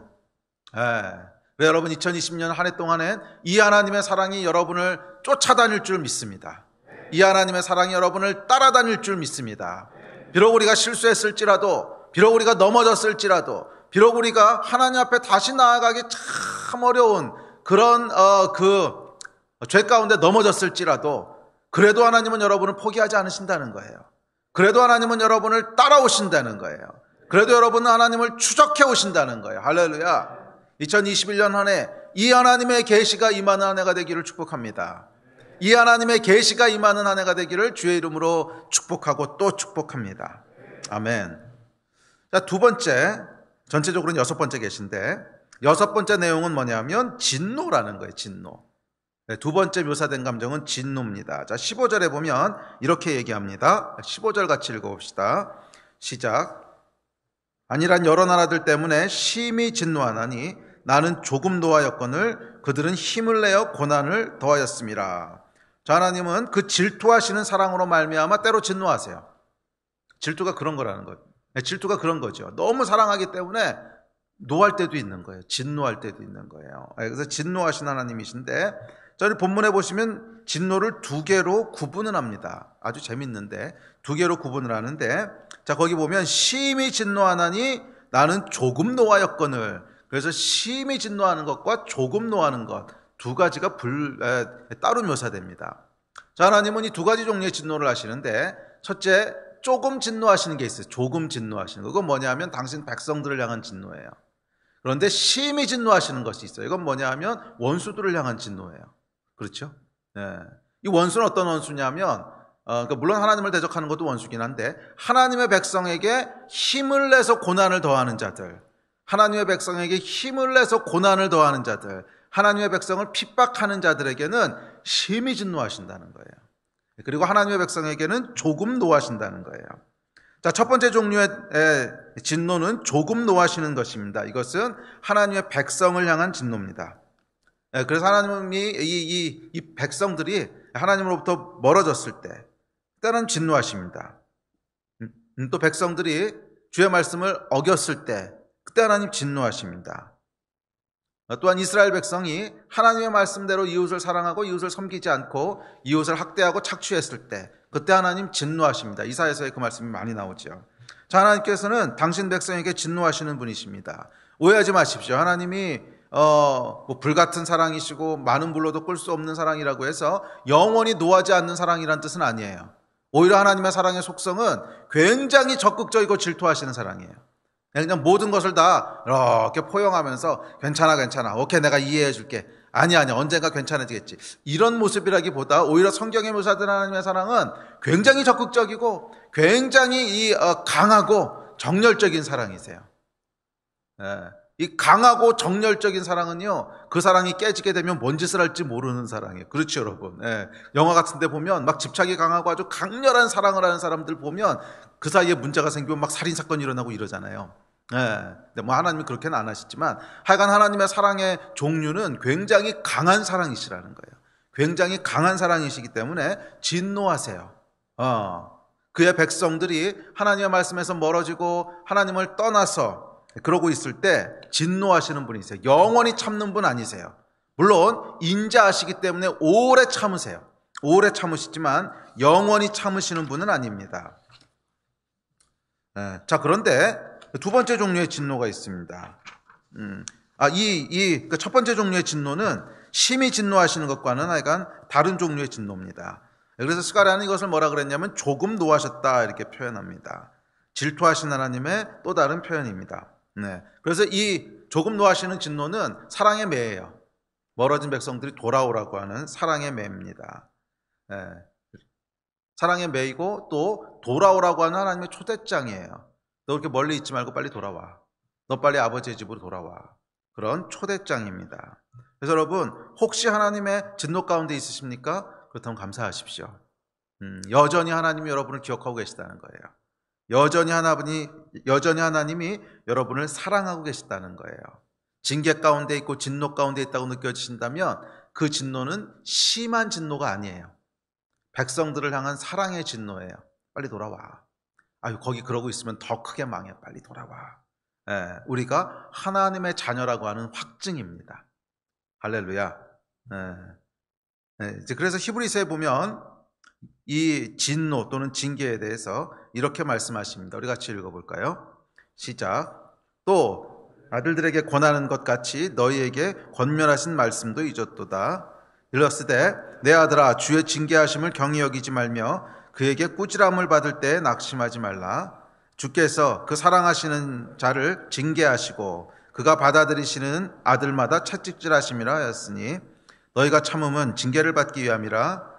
여러분 2020년 한 해 동안엔 이 하나님의 사랑이 여러분을 쫓아다닐 줄 믿습니다. 이 하나님의 사랑이 여러분을 따라다닐 줄 믿습니다. 비록 우리가 실수했을지라도, 비록 우리가 넘어졌을지라도, 비록 우리가 하나님 앞에 다시 나아가기 참 어려운 그런 죄 가운데 넘어졌을지라도, 그래도 하나님은 여러분을 포기하지 않으신다는 거예요. 그래도 하나님은 여러분을 따라오신다는 거예요. 그래도 여러분은 하나님을 추적해 오신다는 거예요. 할렐루야. 2021년 한 해 이 하나님의 계시가 임하는 한 해가 되기를 축복합니다. 이 하나님의 계시가 임하는 한 해가 되기를 주의 이름으로 축복하고 또 축복합니다. 아멘. 자, 두 번째, 전체적으로는 6번째 계시인데 6번째 내용은 뭐냐면 진노라는 거예요. 진노. 두 번째 묘사된 감정은 진노입니다. 자, 15절에 보면 이렇게 얘기합니다. 15절 같이 읽어봅시다. 시작. 아니란 여러 나라들 때문에 심히 진노하나니 나는 조금 노하였거늘 그들은 힘을 내어 고난을 더하였음이라. 자, 하나님은 그 질투하시는 사랑으로 말미암아 때로 진노하세요. 질투가 그런 거라는 거예요. 질투가 그런 거죠. 너무 사랑하기 때문에 노할 때도 있는 거예요. 진노할 때도 있는 거예요. 그래서 진노하신 하나님이신데, 저희 본문에 보시면 진노를 두 개로 구분을 합니다. 아주 재밌는데 두 개로 구분을 하는데, 자, 거기 보면 심히 진노하나니 나는 조금 노하였거늘. 그래서 심히 진노하는 것과 조금 노하는 것 두 가지가 따로 묘사됩니다. 자, 하나님은 이 두 가지 종류의 진노를 하시는데, 첫째, 조금 진노하시는 게 있어요. 조금 진노하시는 거. 그건 뭐냐면 당신 백성들을 향한 진노예요. 그런데 심히 진노하시는 것이 있어요. 이건 뭐냐면 원수들을 향한 진노예요. 그렇죠? 네. 이 원수는 어떤 원수냐면, 그러니까 물론 하나님을 대적하는 것도 원수긴 한데, 하나님의 백성에게 힘을 내서 고난을 더하는 자들, 하나님의 백성에게 힘을 내서 고난을 더하는 자들, 하나님의 백성을 핍박하는 자들에게는 심히 진노하신다는 거예요. 그리고 하나님의 백성에게는 조금 노하신다는 거예요. 자, 첫 번째 종류의 진노는 조금 노하시는 것입니다. 이것은 하나님의 백성을 향한 진노입니다. 그래서 하나님이 이 백성들이 하나님으로부터 멀어졌을 때, 그때는 진노하십니다. 또 백성들이 주의 말씀을 어겼을 때, 그때 하나님 진노하십니다. 또한 이스라엘 백성이 하나님의 말씀대로 이웃을 사랑하고 이웃을 섬기지 않고 이웃을 학대하고 착취했을 때, 그때 하나님 진노하십니다. 이사야서에 그 말씀이 많이 나오죠. 자, 하나님께서는 당신 백성에게 진노하시는 분이십니다. 오해하지 마십시오. 하나님이 불같은 사랑이시고 많은 불로도 끌 수 없는 사랑이라고 해서 영원히 노하지 않는 사랑이란 뜻은 아니에요. 오히려 하나님의 사랑의 속성은 굉장히 적극적이고 질투하시는 사랑이에요. 그냥 모든 것을 다 이렇게 포용하면서 괜찮아, 오케이, 내가 이해해 줄게, 아니야, 언젠가 괜찮아지겠지, 이런 모습이라기보다 오히려 성경에 묘사된 하나님의 사랑은 굉장히 적극적이고 굉장히 강하고 정열적인 사랑이세요. 이 강하고 정열적인 사랑은요, 그 사랑이 깨지게 되면 뭔 짓을 할지 모르는 사랑이에요. 그렇죠, 여러분? 영화 같은 데 보면 막 집착이 강하고 아주 강렬한 사랑을 하는 사람들 보면 그 사이에 문제가 생기면 막 살인사건이 일어나고 이러잖아요. 근데 뭐 하나님이 그렇게는 안 하시지만, 하여간 하나님의 사랑의 종류는 굉장히 강한 사랑이시라는 거예요. 굉장히 강한 사랑이시기 때문에 진노하세요. 그의 백성들이 하나님의 말씀에서 멀어지고 하나님을 떠나서 그러고 있을 때 진노하시는 분이세요. 영원히 참는 분 아니세요. 물론 인자하시기 때문에 오래 참으세요. 오래 참으시지만 영원히 참으시는 분은 아닙니다. 자, 그런데 두 번째 종류의 진노가 있습니다. 그 첫 번째 종류의 진노는 심히 진노하시는 것과는 하여간 다른 종류의 진노입니다. 그래서 스가랴는 이것을 뭐라 그랬냐면 조금 노하셨다, 이렇게 표현합니다. 질투하신 하나님의 또 다른 표현입니다. 그래서 이 조금 노하시는 진노는 사랑의 매예요. 멀어진 백성들이 돌아오라고 하는 사랑의 매입니다. 사랑의 매이고 또 돌아오라고 하는 하나님의 초대장이에요. 너 그렇게 멀리 있지 말고 빨리 돌아와. 너 빨리 아버지의 집으로 돌아와. 그런 초대장입니다. 그래서 여러분, 혹시 하나님의 진노 가운데 있으십니까? 그렇다면 감사하십시오. 여전히 하나님이 여러분을 기억하고 계시다는 거예요. 여전히 하나님이 여러분을 사랑하고 계시다는 거예요. 징계 가운데 있고 진노 가운데 있다고 느껴지신다면 그 진노는 심한 진노가 아니에요. 백성들을 향한 사랑의 진노예요. 빨리 돌아와. 아유, 거기 그러고 있으면 더 크게 망해. 빨리 돌아와. 우리가 하나님의 자녀라고 하는 확증입니다. 할렐루야. 이제 그래서 히브리서에 보면 이 진노 또는 징계에 대해서 이렇게 말씀하십니다. 우리 같이 읽어볼까요? 시작. 또 아들들에게 권하는 것 같이 너희에게 권면하신 말씀도 잊었도다. 일렀으되 내 아들아 주의 징계하심을 경히 여기지 말며 그에게 꾸지람을 받을 때 낙심하지 말라. 주께서 그 사랑하시는 자를 징계하시고 그가 받아들이시는 아들마다 채찍질하심이라 하였으니 너희가 참음은 징계를 받기 위함이라.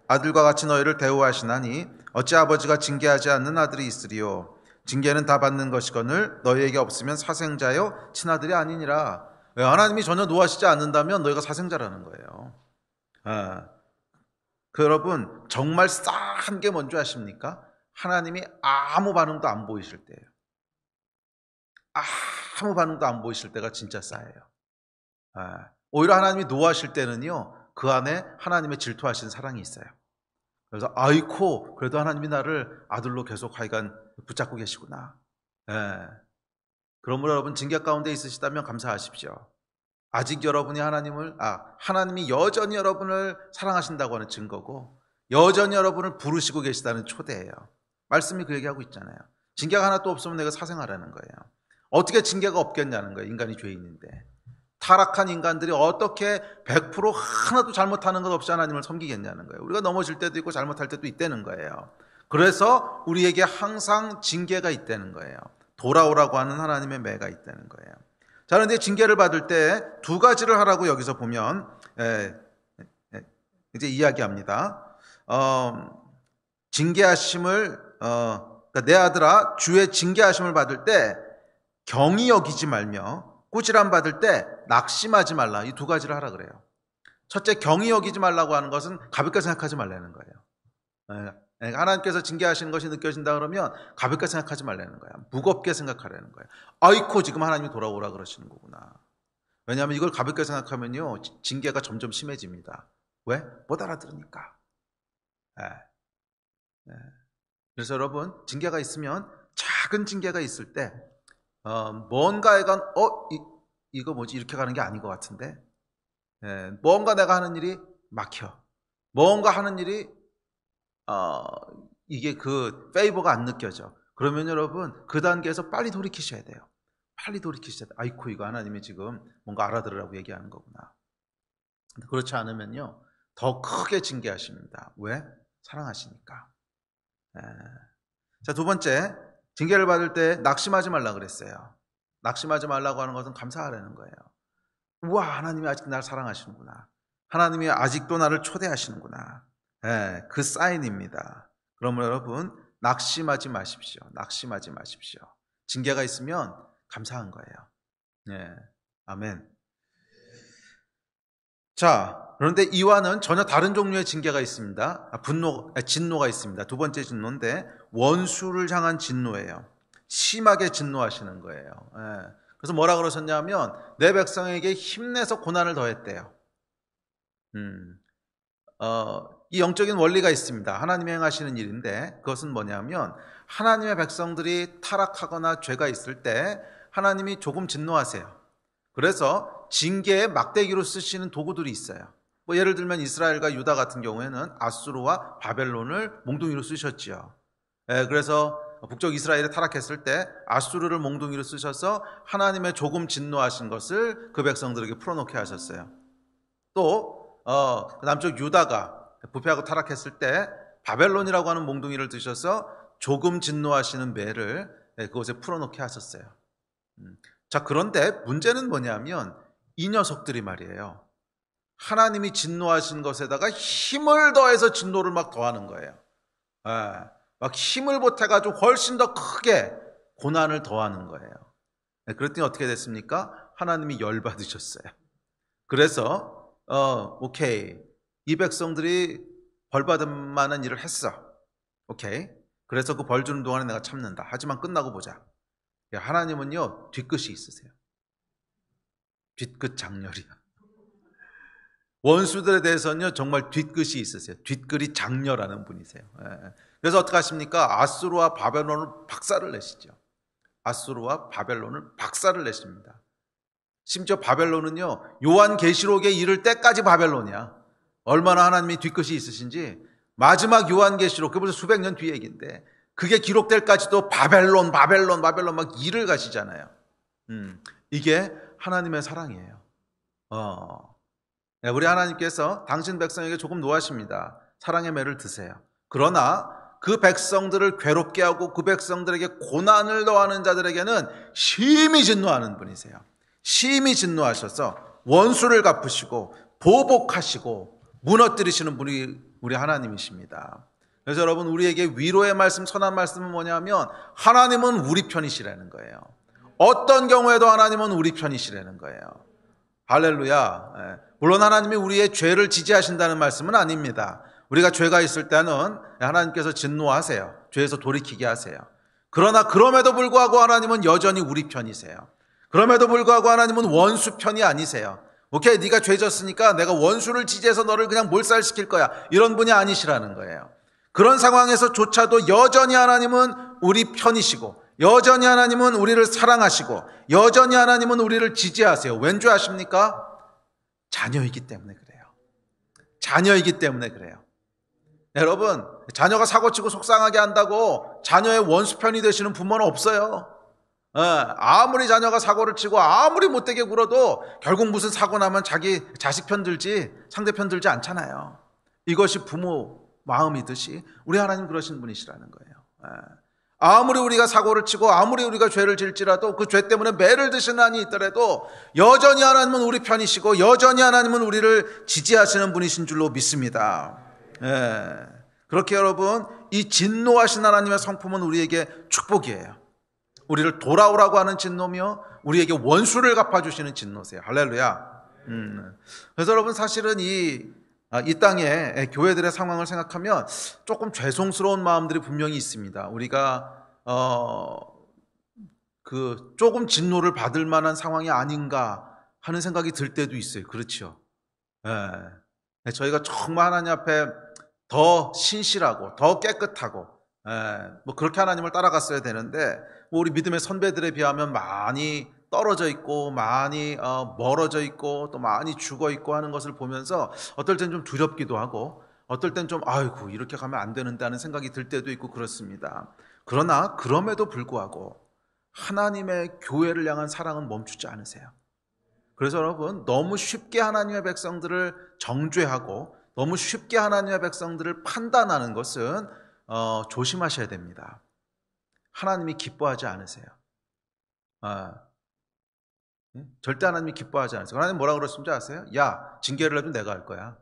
아들과 같이 너희를 대우하시나니 어찌 아버지가 징계하지 않는 아들이 있으리요. 징계는 다 받는 것이거늘 너희에게 없으면 사생자요 친아들이 아니니라. 하나님이 전혀 노하시지 않는다면 너희가 사생자라는 거예요. 여러분 정말 싸한 게 뭔지 아십니까? 하나님이 아무 반응도 안 보이실 때예요. 아무 반응도 안 보이실 때가 진짜 싸해요. 오히려 하나님이 노하실 때는요, 그 안에 하나님의 질투하시는 사랑이 있어요. 그래서 아이코 그래도 하나님이 나를 아들로 계속 하여간 붙잡고 계시구나. 그러므로 여러분 징계 가운데 있으시다면 감사하십시오. 아직 여러분이 하나님이 여전히 여러분을 사랑하신다고 하는 증거고 여전히 여러분을 부르시고 계시다는 초대예요. 말씀이 그 얘기하고 있잖아요. 징계가 하나도 없으면 내가 사생하라는 거예요. 어떻게 징계가 없겠냐는 거예요. 인간이 죄인인데. 타락한 인간들이 어떻게 100% 하나도 잘못하는 것 없이 하나님을 섬기겠냐는 거예요. 우리가 넘어질 때도 있고 잘못할 때도 있다는 거예요. 그래서 우리에게 항상 징계가 있다는 거예요. 돌아오라고 하는 하나님의 매가 있다는 거예요. 자, 그런데 징계를 받을 때 두 가지를 하라고 여기서 보면 이제 이야기합니다. 징계하심을 그러니까 내 아들아 주의 징계하심을 받을 때 경히 여기지 말며 꾸지람 받을 때 낙심하지 말라. 이 두 가지를 하라 그래요. 첫째, 경히 여기지 말라고 하는 것은 가볍게 생각하지 말라는 거예요. 하나님께서 징계하시는 것이 느껴진다 그러면 가볍게 생각하지 말라는 거예요. 무겁게 생각하라는 거예요. 아이코 지금 하나님이 돌아오라 그러시는 거구나. 왜냐하면 이걸 가볍게 생각하면요 징계가 점점 심해집니다. 왜? 못 알아들으니까. 그래서 여러분 징계가 있으면 작은 징계가 있을 때 뭔가에간 이거 뭐지 이렇게 가는 게 아닌 것 같은데 뭔가 내가 하는 일이 막혀. 뭔가 하는 일이 이게 그 페이버가 안 느껴져. 그러면 여러분 그 단계에서 빨리 돌이키셔야 돼요. 빨리 돌이키셔야 돼요. 아이코 이거 하나님이 지금 뭔가 알아들으라고 얘기하는 거구나. 그렇지 않으면요 더 크게 징계하십니다. 왜? 사랑하시니까. 자, 두 번째, 징계를 받을 때 낙심하지 말라 그랬어요. 낙심하지 말라고 하는 것은 감사하라는 거예요. 우와, 하나님이 아직 날 사랑하시는구나. 하나님이 아직도 나를 초대하시는구나. 그 사인입니다. 그러면 여러분 낙심하지 마십시오. 낙심하지 마십시오. 징계가 있으면 감사한 거예요. 아멘. 자, 그런데 이와는 전혀 다른 종류의 징계가 있습니다. 진노가 있습니다. 두 번째 진노인데 원수를 향한 진노예요. 심하게 진노하시는 거예요. 그래서 뭐라 그러셨냐면 내 백성에게 힘내서 고난을 더했대요. 이 영적인 원리가 있습니다. 하나님이 행하시는 일인데 그것은 뭐냐면 하나님의 백성들이 타락하거나 죄가 있을 때 하나님이 조금 진노하세요. 그래서 징계의 막대기로 쓰시는 도구들이 있어요. 뭐 예를 들면 이스라엘과 유다 같은 경우에는 아수르와 바벨론을 몽둥이로 쓰셨지요. 그래서 북쪽 이스라엘이 타락했을 때 아수르를 몽둥이로 쓰셔서 하나님의 조금 진노하신 것을 그 백성들에게 풀어놓게 하셨어요. 또 남쪽 유다가 부패하고 타락했을 때 바벨론이라고 하는 몽둥이를 드셔서 조금 진노하시는 매를 그곳에 풀어놓게 하셨어요. 자, 그런데 문제는 뭐냐면 이 녀석들이 말이에요. 하나님이 진노하신 것에다가 힘을 더해서 진노를 막 더하는 거예요. 막 힘을 보태가지고 훨씬 더 크게 고난을 더하는 거예요. 그랬더니 어떻게 됐습니까? 하나님이 열받으셨어요. 그래서 오케이, 이 백성들이 벌받을 만한 일을 했어. 오케이, 그래서 그 벌 주는 동안에 내가 참는다. 하지만 끝나고 보자. 하나님은요, 뒤끝이 있으세요. 뒤끝 장렬이야. 원수들에 대해서는요, 정말 뒤끝이 있으세요. 뒤끝이 장렬하는 분이세요. 그래서 어떻게 하십니까? 아수르와 바벨론을 박살을 내시죠. 아수르와 바벨론을 박살을 내십니다. 심지어 바벨론은요, 요한계시록에 이를 때까지 바벨론이야. 얼마나 하나님이 뒤끝이 있으신지. 마지막 요한계시록, 그게 벌써 수백 년 뒤 얘기인데, 그게 기록될 까지도 바벨론 막 일을 가시잖아요. 이게 하나님의 사랑이에요. 우리 하나님께서 당신 백성에게 조금 노하십니다. 사랑의 매를 드세요. 그러나 그 백성들을 괴롭게 하고 그 백성들에게 고난을 더하는 자들에게는 심히 진노하는 분이세요. 심히 진노하셔서 원수를 갚으시고 보복하시고 무너뜨리시는 분이 우리 하나님이십니다. 그래서 여러분, 우리에게 위로의 말씀, 선한 말씀은 뭐냐면 하나님은 우리 편이시라는 거예요. 어떤 경우에도 하나님은 우리 편이시라는 거예요. 할렐루야. 물론 하나님이 우리의 죄를 지지하신다는 말씀은 아닙니다. 우리가 죄가 있을 때는 하나님께서 진노하세요. 죄에서 돌이키게 하세요. 그러나 그럼에도 불구하고 하나님은 여전히 우리 편이세요. 그럼에도 불구하고 하나님은 원수 편이 아니세요. 오케이, 네가 죄 졌으니까 내가 원수를 지지해서 너를 그냥 몰살시킬 거야, 이런 분이 아니시라는 거예요. 그런 상황에서조차도 여전히 하나님은 우리 편이시고, 여전히 하나님은 우리를 사랑하시고, 여전히 하나님은 우리를 지지하세요. 왠 줄 아십니까? 자녀이기 때문에 그래요. 자녀이기 때문에 그래요. 여러분, 자녀가 사고치고 속상하게 한다고 자녀의 원수편이 되시는 부모는 없어요. 아무리 자녀가 사고를 치고 아무리 못되게 굴어도 결국 무슨 사고 나면 자기 자식 편 들지 상대편 들지 않잖아요. 이것이 부모 마음이듯이 우리 하나님 그러신 분이시라는 거예요. 아무리 우리가 사고를 치고 아무리 우리가 죄를 질지라도 그 죄 때문에 매를 드시는 한이 있더라도 여전히 하나님은 우리 편이시고 여전히 하나님은 우리를 지지하시는 분이신 줄로 믿습니다. 그렇게 여러분, 이 진노하신 하나님의 성품은 우리에게 축복이에요. 우리를 돌아오라고 하는 진노며 우리에게 원수를 갚아주시는 진노세요. 할렐루야. 그래서 여러분, 사실은 이 땅의 교회들의 상황을 생각하면 조금 죄송스러운 마음들이 분명히 있습니다. 우리가 조금 진노를 받을 만한 상황이 아닌가 하는 생각이 들 때도 있어요. 그렇죠. 저희가 정말 하나님 앞에 더 신실하고 더 깨끗하고 그렇게 하나님을 따라갔어야 되는데, 우리 믿음의 선배들에 비하면 많이 떨어져 있고 많이 멀어져 있고 또 많이 죽어 있고 하는 것을 보면서 어떨 땐 좀 두렵기도 하고 어떨 땐 좀 아이고 이렇게 가면 안 되는데 하는 생각이 들 때도 있고 그렇습니다. 그러나 그럼에도 불구하고 하나님의 교회를 향한 사랑은 멈추지 않으세요. 그래서 여러분, 너무 쉽게 하나님의 백성들을 정죄하고 너무 쉽게 하나님의 백성들을 판단하는 것은 조심하셔야 됩니다. 하나님이 기뻐하지 않으세요. 절대 하나님이 기뻐하지 않으세요. 하나님 뭐라고 그러시는지 아세요? 야, 징계를 해도 내가 할 거야.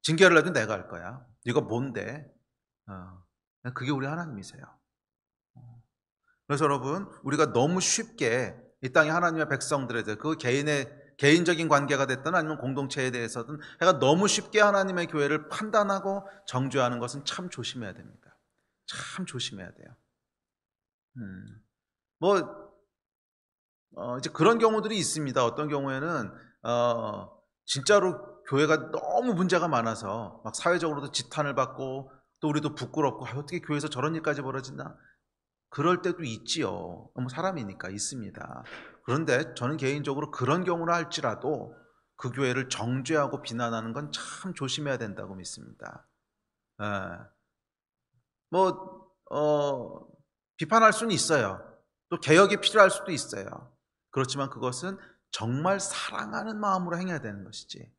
징계를 해도 내가 할 거야. 네가 뭔데? 그게 우리 하나님이세요. 그래서 여러분, 우리가 너무 쉽게 이 땅의 하나님의 백성들에 대해 그 개인적인 관계가 됐든 아니면 공동체에 대해서든 내가 너무 쉽게 하나님의 교회를 판단하고 정죄하는 것은 참 조심해야 됩니다. 참 조심해야 돼요. 이제 그런 경우들이 있습니다. 어떤 경우에는 진짜로 교회가 너무 문제가 많아서 막 사회적으로도 지탄을 받고 또 우리도 부끄럽고 어떻게 교회에서 저런 일까지 벌어지나, 그럴 때도 있지요. 사람이니까 있습니다. 그런데 저는 개인적으로 그런 경우라 할지라도 그 교회를 정죄하고 비난하는 건 참 조심해야 된다고 믿습니다. 비판할 수는 있어요. 또 개혁이 필요할 수도 있어요. 그렇지만 그것은 정말 사랑하는 마음으로 행해야 되는 것이지,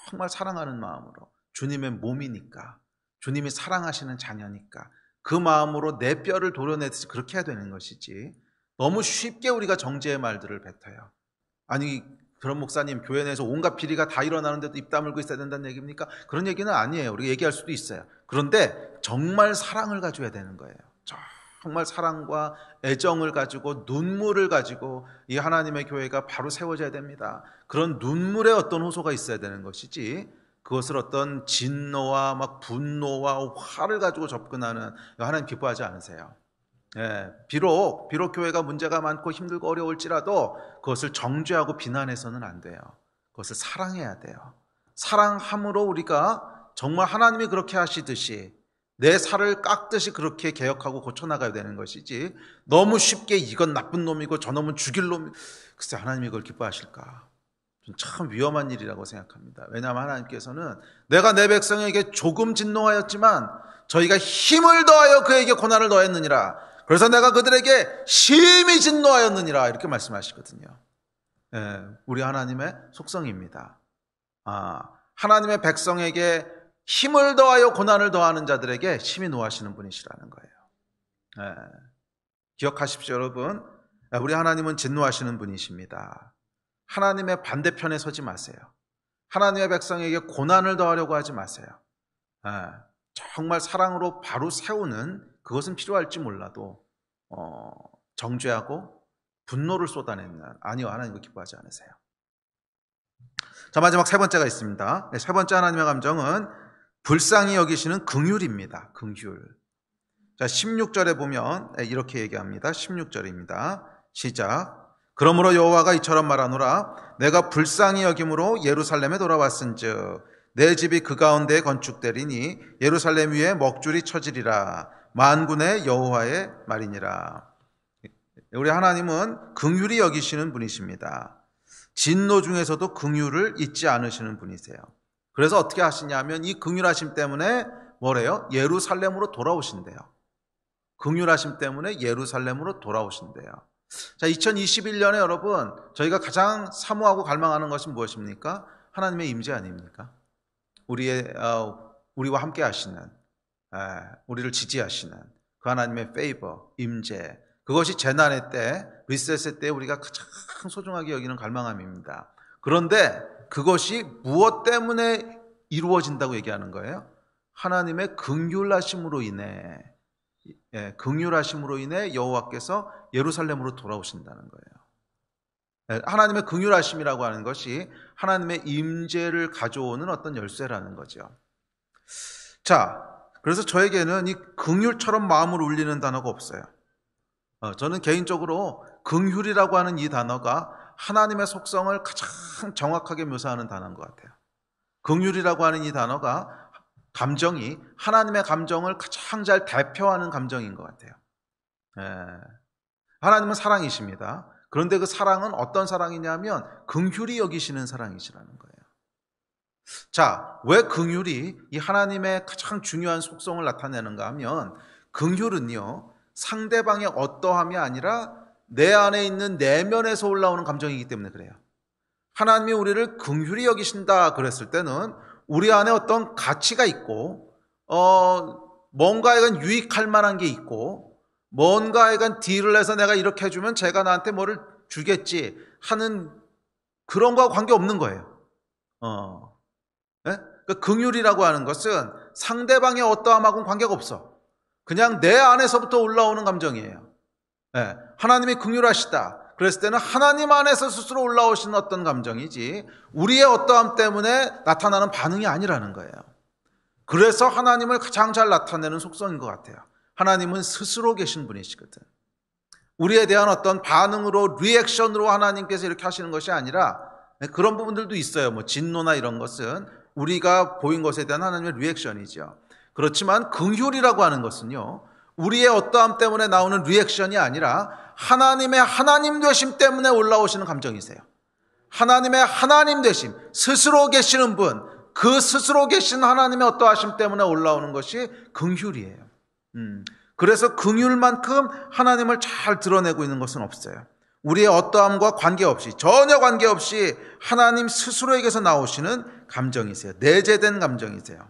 정말 사랑하는 마음으로, 주님의 몸이니까, 주님이 사랑하시는 자녀니까 그 마음으로 내 뼈를 도려내듯이 그렇게 해야 되는 것이지, 너무 쉽게 우리가 정죄의 말들을 뱉어요. 아니, 그런 목사님, 교회 내에서 온갖 비리가 다 일어나는데도 입 다물고 있어야 된다는 얘기입니까? 그런 얘기는 아니에요. 우리가 얘기할 수도 있어요. 그런데 정말 사랑을 가져야 되는 거예요. 정말 사랑과 애정을 가지고 눈물을 가지고 이 하나님의 교회가 바로 세워져야 됩니다. 그런 눈물의 어떤 호소가 있어야 되는 것이지, 그것을 어떤 진노와 막 분노와 화를 가지고 접근하는, 하나님 기뻐하지 않으세요. 비록 교회가 문제가 많고 힘들고 어려울지라도 그것을 정죄하고 비난해서는 안 돼요. 그것을 사랑해야 돼요. 사랑함으로 우리가 정말 하나님이 그렇게 하시듯이 내 살을 깎듯이 그렇게 개혁하고 고쳐나가야 되는 것이지, 너무 쉽게 이건 나쁜 놈이고 저 놈은 죽일 놈이, 글쎄 하나님이 그걸 기뻐하실까? 참 위험한 일이라고 생각합니다. 왜냐하면 하나님께서는 내가 내 백성에게 조금 진노하였지만 저희가 힘을 더하여 그에게 고난을 더했느니라, 그래서 내가 그들에게 심히 진노하였느니라, 이렇게 말씀하시거든요. 우리 하나님의 속성입니다. 하나님의 백성에게 힘을 더하여 고난을 더하는 자들에게 심히 노하시는 분이시라는 거예요. 기억하십시오, 여러분. 우리 하나님은 진노하시는 분이십니다. 하나님의 반대편에 서지 마세요. 하나님의 백성에게 고난을 더하려고 하지 마세요. 정말 사랑으로 바로 세우는, 그것은 필요할지 몰라도 정죄하고 분노를 쏟아내는, 아니요, 하나님은 기뻐하지 않으세요. 자, 마지막 세 번째가 있습니다. 세 번째 하나님의 감정은 불쌍히 여기시는 긍휼입니다. 긍휼. 자, 16절에 보면 이렇게 얘기합니다. 16절입니다. 시작. 그러므로 여호와가 이처럼 말하노라. 내가 불쌍히 여김으로 예루살렘에 돌아왔은즉 내 집이 그 가운데에 건축되리니 예루살렘 위에 먹줄이 쳐지리라. 만군의 여호와의 말이니라. 우리 하나님은 긍휼히 여기시는 분이십니다. 진노 중에서도 긍휼을 잊지 않으시는 분이세요. 그래서 어떻게 하시냐면 이 긍휼하심 때문에 뭐래요? 예루살렘으로 돌아오신대요. 긍휼하심 때문에 예루살렘으로 돌아오신대요. 자, 2021년에 여러분, 저희가 가장 사모하고 갈망하는 것은 무엇입니까? 하나님의 임재 아닙니까? 우리와 함께 하시는, 우리를 지지하시는 그 하나님의 페이버, 임재, 그것이 재난의 때, 리셋의 때 우리가 가장 소중하게 여기는 갈망함입니다. 그런데 그것이 무엇 때문에 이루어진다고 얘기하는 거예요? 하나님의 긍휼하심으로 인해, 긍휼하심으로 인해 여호와께서 예루살렘으로 돌아오신다는 거예요. 하나님의 긍휼하심이라고 하는 것이 하나님의 임재를 가져오는 어떤 열쇠라는 거죠. 자, 그래서 저에게는 이 긍휼처럼 마음을 울리는 단어가 없어요. 저는 개인적으로 긍휼이라고 하는 이 단어가 하나님의 속성을 가장 정확하게 묘사하는 단어인 것 같아요. 긍휼이라고 하는 이 단어가 감정이 하나님의 감정을 가장 잘 대표하는 감정인 것 같아요. 하나님은 사랑이십니다. 그런데 그 사랑은 어떤 사랑이냐면 긍휼히 여기시는 사랑이시라는 거예요. 자, 왜 긍휼이 이 하나님의 가장 중요한 속성을 나타내는가 하면, 긍휼은요, 상대방의 어떠함이 아니라 내 안에 있는 내면에서 올라오는 감정이기 때문에 그래요. 하나님이 우리를 긍휼히 여기신다 그랬을 때는 우리 안에 어떤 가치가 있고, 뭔가에 유익할 만한 게 있고, 뭔가에 딜을 해서 내가 이렇게 해주면 제가 나한테 뭐를 주겠지 하는 그런 거와 관계없는 거예요. 그러니까 긍휼이라고 하는 것은 상대방의 어떠함하고는 관계가 없어. 그냥 내 안에서부터 올라오는 감정이에요. 하나님이 긍휼하시다 그랬을 때는 하나님 안에서 스스로 올라오시는 어떤 감정이지 우리의 어떠함 때문에 나타나는 반응이 아니라는 거예요. 그래서 하나님을 가장 잘 나타내는 속성인 것 같아요. 하나님은 스스로 계신 분이시거든. 우리에 대한 어떤 반응으로, 리액션으로 하나님께서 이렇게 하시는 것이 아니라, 그런 부분들도 있어요. 뭐 진노나 이런 것은 우리가 보인 것에 대한 하나님의 리액션이죠. 그렇지만 긍휼이라고 하는 것은요, 우리의 어떠함 때문에 나오는 리액션이 아니라 하나님의 하나님 되심 때문에 올라오시는 감정이세요. 하나님의 하나님 되심, 스스로 계시는 분, 그 스스로 계신 하나님의 어떠하심 때문에 올라오는 것이 긍휼이에요. 그래서 긍휼만큼 하나님을 잘 드러내고 있는 것은 없어요. 우리의 어떠함과 관계없이, 전혀 관계없이 하나님 스스로에게서 나오시는 감정이세요. 내재된 감정이세요.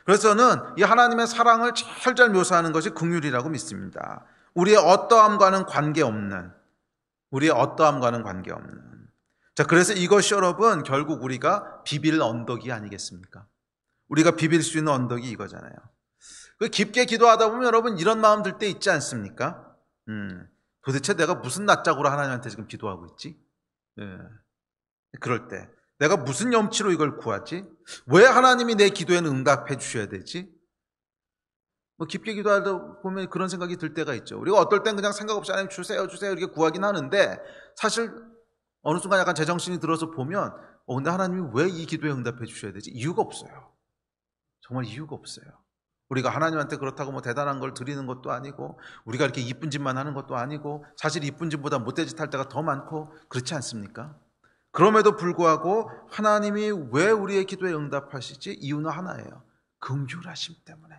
그래서 저는 이 하나님의 사랑을 잘 묘사하는 것이 긍휼이라고 믿습니다. 우리의 어떠함과는 관계없는, 자, 그래서 이것이 여러분 결국 우리가 비빌 언덕이 아니겠습니까? 우리가 비빌 수 있는 언덕이 이거잖아요. 그 깊게 기도하다 보면 여러분 이런 마음 들 때 있지 않습니까? 도대체 내가 무슨 낯짝으로 하나님한테 지금 기도하고 있지? 예. 그럴 때 내가 무슨 염치로 이걸 구하지? 왜 하나님이 내 기도에는 응답해 주셔야 되지? 뭐 깊게 기도하다 보면 그런 생각이 들 때가 있죠. 우리가 어떨 땐 그냥 생각 없이 하나님 주세요 주세요 이렇게 구하긴 하는데 사실 어느 순간 약간 제정신이 들어서 보면 근데 하나님이 왜 이 기도에 응답해 주셔야 되지? 이유가 없어요. 정말 이유가 없어요. 우리가 하나님한테 그렇다고 뭐 대단한 걸 드리는 것도 아니고 우리가 이렇게 이쁜 짓만 하는 것도 아니고 사실 이쁜 짓보다 못된 짓 할 때가 더 많고 그렇지 않습니까? 그럼에도 불구하고 하나님이 왜 우리의 기도에 응답하시지? 이유는 하나예요. 긍휼하심 때문에.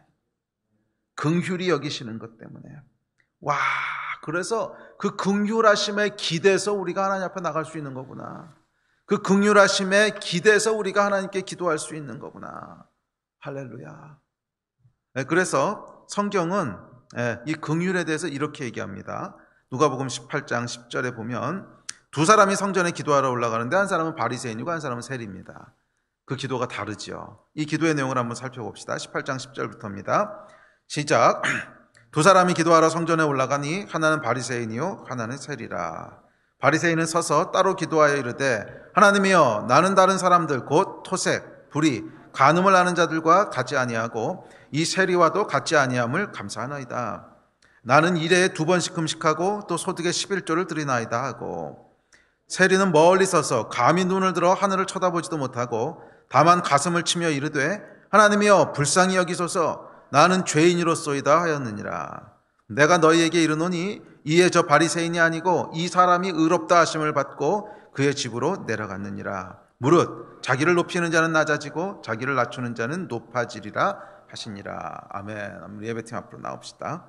긍휼히 여기시는 것 때문에. 와, 그래서 그 긍휼하심에 기대서 우리가 하나님 앞에 나갈 수 있는 거구나. 그 긍휼하심에 기대서 우리가 하나님께 기도할 수 있는 거구나. 할렐루야. 그래서 성경은 이 긍휼에 대해서 이렇게 얘기합니다. 누가복음 18장 10절에 보면 두 사람이 성전에 기도하러 올라가는데 한 사람은 바리새인이고 한 사람은 세리입니다. 그 기도가 다르죠. 이 기도의 내용을 한번 살펴봅시다. 18장 10절부터입니다. 시작. 두 사람이 기도하러 성전에 올라가니 하나는 바리새인이요 하나는 세리라. 바리새인은 서서 따로 기도하여 이르되 하나님이여 나는 다른 사람들 곧 토색, 불의, 간음을 하는 자들과 같지 아니하고 이 세리와도 같지 아니함을 감사하나이다. 나는 일에 2번씩 금식하고 또 소득의 11조를 드리나이다 하고 세리는 멀리 서서 감히 눈을 들어 하늘을 쳐다보지도 못하고 다만 가슴을 치며 이르되 하나님이여 불쌍히 여기소서 나는 죄인이로소이다 하였느니라. 내가 너희에게 이르노니 이에 저 바리새인이 아니고 이 사람이 의롭다 하심을 받고 그의 집으로 내려갔느니라. 무릇 자기를 높이는 자는 낮아지고 자기를 낮추는 자는 높아지리라 하시니라. 아멘. 우리 예배팀 앞으로 나옵시다.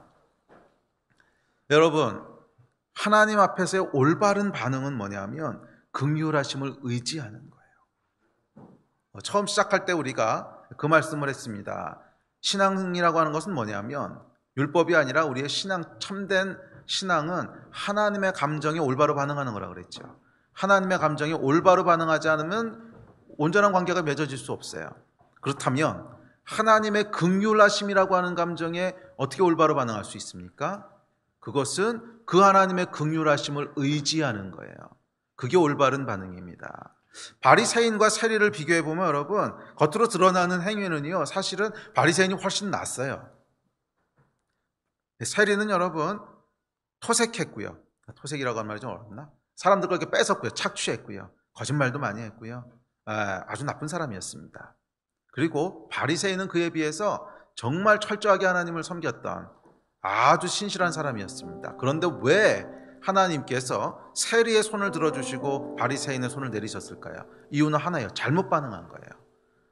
여러분, 하나님 앞에서의 올바른 반응은 뭐냐면 긍휼하심을 의지하는 거예요. 처음 시작할 때 우리가 그 말씀을 했습니다. 신앙이라고 하는 것은 뭐냐면 율법이 아니라 우리의 신앙, 참된 신앙은 하나님의 감정에 올바로 반응하는 거라 그랬죠. 하나님의 감정에 올바로 반응하지 않으면 온전한 관계가 맺어질 수 없어요. 그렇다면 하나님의 긍휼하심이라고 하는 감정에 어떻게 올바로 반응할 수 있습니까? 그것은 그 하나님의 긍휼하심을 의지하는 거예요. 그게 올바른 반응입니다. 바리새인과 세리를 비교해 보면 여러분 겉으로 드러나는 행위는요 사실은 바리새인이 훨씬 낫어요. 세리는 여러분 토색했고요. 토색이라고 하는 말이 좀 어렵나? 사람들 걸 이렇게 뺏었고요. 착취했고요. 거짓말도 많이 했고요. 아주 나쁜 사람이었습니다. 그리고 바리새인은 그에 비해서 정말 철저하게 하나님을 섬겼던 아주 신실한 사람이었습니다. 그런데 왜 하나님께서 세리의 손을 들어주시고 바리새인의 손을 내리셨을까요? 이유는 하나예요. 잘못 반응한 거예요.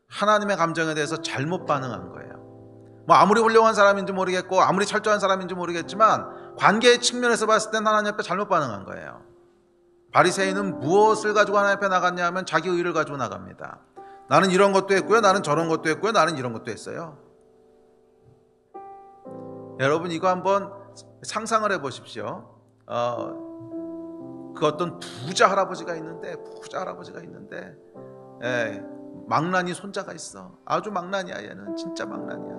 하나님의 감정에 대해서 잘못 반응한 거예요. 뭐 아무리 훌륭한 사람인지 모르겠고 아무리 철저한 사람인지 모르겠지만 관계의 측면에서 봤을 땐 하나님 앞에 잘못 반응한 거예요. 바리새인은 무엇을 가지고 하나님 앞에 나갔냐 하면 자기 의를 가지고 나갑니다. 나는 이런 것도 했고요. 나는 저런 것도 했고요. 나는 이런 것도 했어요. 여러분 이거 한번 상상을 해보십시오. 그 어떤 부자 할아버지가 있는데 망나니 손자가 있어. 아주 망나니야. 얘는 진짜 망나니야.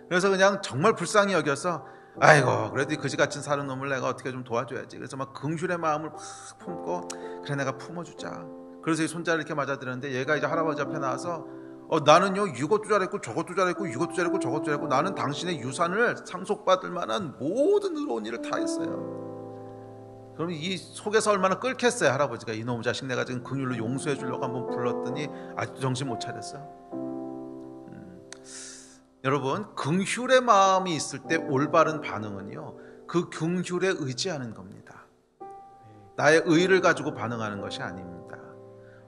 그래서 그냥 정말 불쌍히 여겨서 아이고 그래도 이 그지 같은 사는 놈을 내가 어떻게 좀 도와줘야지. 그래서 막 긍휼의 마음을 막 품고 그래 내가 품어주자. 그래서 이 손자를 이렇게 맞아들였는데 얘가 이제 할아버지 앞에 나와서 나는요 이것도 잘했고 저것도 잘했고 이것도 잘했고 저것도 잘했고 나는 당신의 유산을 상속받을 만한 모든 의로운 일을 다 했어요. 그럼 이 속에서 얼마나 끓겠어요. 할아버지가 이놈 자식 내가 지금 긍휼로 용서해 주려고 한번 불렀더니 아직도 정신 못 차렸어. 여러분 긍휼의 마음이 있을 때 올바른 반응은요 그 긍휼에 의지하는 겁니다. 나의 의를 가지고 반응하는 것이 아닙니다.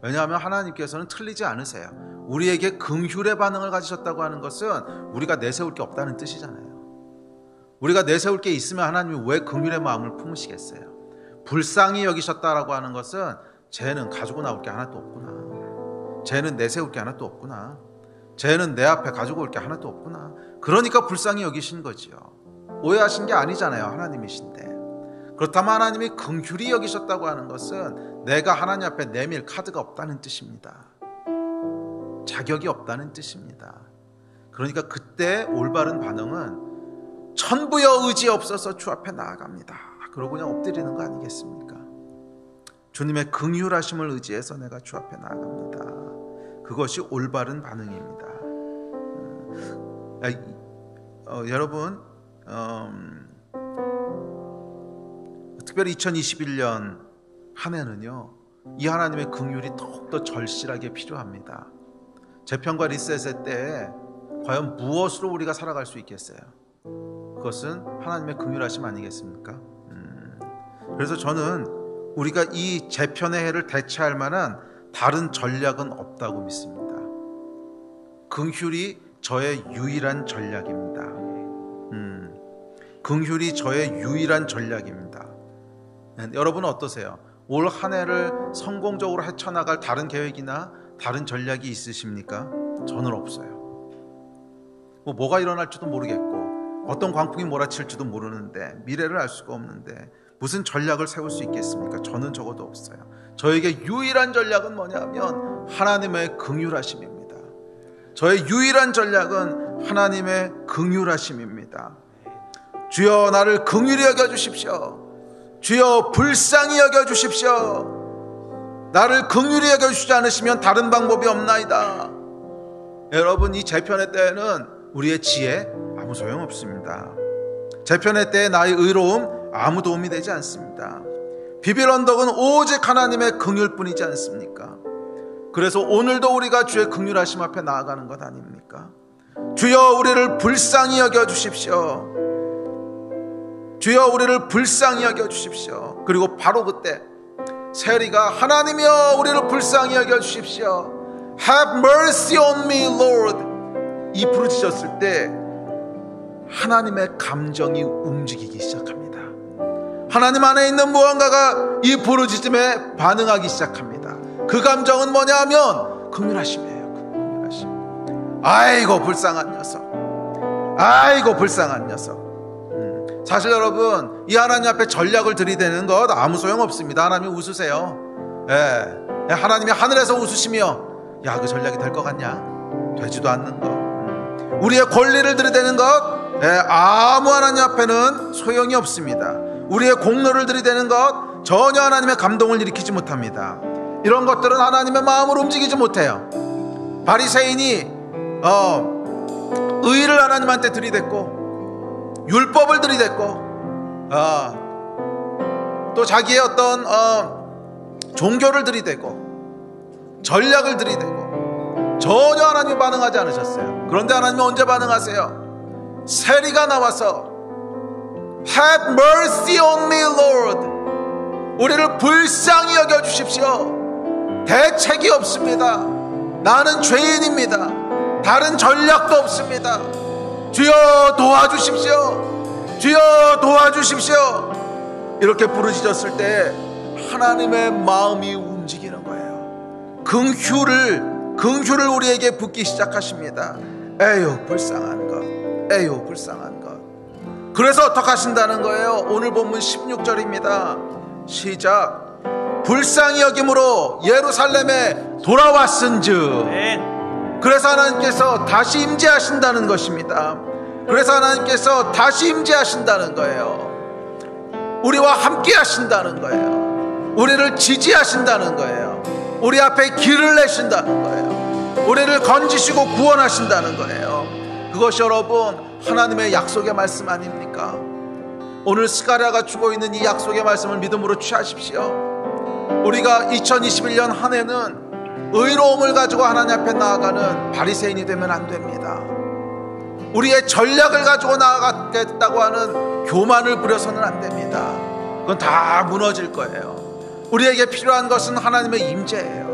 왜냐하면 하나님께서는 틀리지 않으세요. 우리에게 긍휼의 반응을 가지셨다고 하는 것은 우리가 내세울 게 없다는 뜻이잖아요. 우리가 내세울 게 있으면 하나님이 왜 긍휼의 마음을 품으시겠어요? 불쌍히 여기셨다라고 하는 것은 쟤는 가지고 나올 게 하나도 없구나. 쟤는 내세울 게 하나도 없구나. 쟤는 내 앞에 가지고 올 게 하나도 없구나. 그러니까 불쌍히 여기신 거지요. 오해하신 게 아니잖아요. 하나님이신데. 그렇다면 하나님이 긍휼히 여기셨다고 하는 것은 내가 하나님 앞에 내밀 카드가 없다는 뜻입니다. 자격이 없다는 뜻입니다. 그러니까 그때 올바른 반응은 천부여 의지 없어서 주 앞에 나아갑니다. 그러고 그냥 엎드리는 거 아니겠습니까? 주님의 긍휼하심을 의지해서 내가 주 앞에 나아갑니다. 그것이 올바른 반응입니다. 여러분, 특별히 2021년 한 해는요, 이 하나님의 긍휼이 더욱더 절실하게 필요합니다. 재편과 리셋의 때에 과연 무엇으로 우리가 살아갈 수 있겠어요? 그것은 하나님의 긍휼하심 아니겠습니까? 그래서 저는 우리가 이 재편의 해를 대체할 만한 다른 전략은 없다고 믿습니다. 긍휼이 저의 유일한 전략입니다. 긍휼이 저의 유일한 전략입니다. 여러분은 어떠세요? 올 한 해를 성공적으로 헤쳐나갈 다른 계획이나 다른 전략이 있으십니까? 저는 없어요. 뭐가 일어날지도 모르겠고 어떤 광풍이 몰아칠지도 모르는데, 미래를 알 수가 없는데 무슨 전략을 세울 수 있겠습니까? 저는 적어도 없어요. 저에게 유일한 전략은 뭐냐면 하나님의 긍휼하심입니다. 저의 유일한 전략은 하나님의 긍휼하심입니다. 주여 나를 긍휼히 여겨주십시오. 주여 불쌍히 여겨주십시오. 나를 긍휼히 여겨주시지 않으시면 다른 방법이 없나이다. 여러분, 이 재편의 때에는 우리의 지혜 아무 소용없습니다. 재편의 때에 나의 의로움 아무 도움이 되지 않습니다. 비빌 언덕은 오직 하나님의 긍휼뿐이지 않습니까? 그래서 오늘도 우리가 주의 긍휼하심 앞에 나아가는 것 아닙니까? 주여 우리를 불쌍히 여겨주십시오. 주여 우리를 불쌍히 여겨주십시오. 그리고 바로 그때 세리가 하나님이여 우리를 불쌍히 여겨주십시오. Have mercy on me, Lord. 이 부르짖었을 때 하나님의 감정이 움직이기 시작합니다. 하나님 안에 있는 무언가가 이 부르짖음에 반응하기 시작합니다. 그 감정은 뭐냐 하면 긍휼하심이에요. 긍휼하심. 아이고 불쌍한 녀석, 아이고 불쌍한 녀석. 사실 여러분, 이 하나님 앞에 전략을 들이대는 것 아무 소용없습니다. 하나님이 웃으세요. 하나님이 하늘에서 웃으시며 야, 그 전략이 될 것 같냐? 되지도 않는 것. 우리의 권리를 들이대는 것 아무 하나님 앞에는 소용이 없습니다. 우리의 공로를 들이대는 것 전혀 하나님의 감동을 일으키지 못합니다. 이런 것들은 하나님의 마음을 움직이지 못해요. 바리새인이 의를 하나님한테 들이댔고 율법을 들이댔고 또 자기의 어떤 종교를 들이대고 전략을 들이대고 전혀 하나님이 반응하지 않으셨어요. 그런데 하나님이 언제 반응하세요? 세리가 나와서 Have mercy on me, Lord. 우리를 불쌍히 여겨주십시오. 대책이 없습니다. 나는 죄인입니다. 다른 전략도 없습니다. 주여 도와주십시오. 주여 도와주십시오. 이렇게 부르짖었을 때 하나님의 마음이 움직이는 거예요. 긍휼을 우리에게 붓기 시작하십니다. 에휴 불쌍한 것, 에휴 불쌍한 것. 그래서 어떻게 하신다는 거예요? 오늘 본문 16절입니다. 시작. 불쌍히 여김으로 예루살렘에 돌아왔은즉. 그래서 하나님께서 다시 임재하신다는 것입니다. 그래서 하나님께서 다시 임재하신다는 거예요. 우리와 함께 하신다는 거예요. 우리를 지지하신다는 거예요. 우리 앞에 길을 내신다는 거예요. 우리를 건지시고 구원하신다는 거예요. 그것이 여러분 하나님의 약속의 말씀 아닙니까? 오늘 스가랴가 주고 있는 이 약속의 말씀을 믿음으로 취하십시오. 우리가 2021년 한 해는 의로움을 가지고 하나님 앞에 나아가는 바리새인이 되면 안 됩니다. 우리의 전략을 가지고 나아가겠다고 하는 교만을 부려서는 안 됩니다. 그건 다 무너질 거예요. 우리에게 필요한 것은 하나님의 임재예요.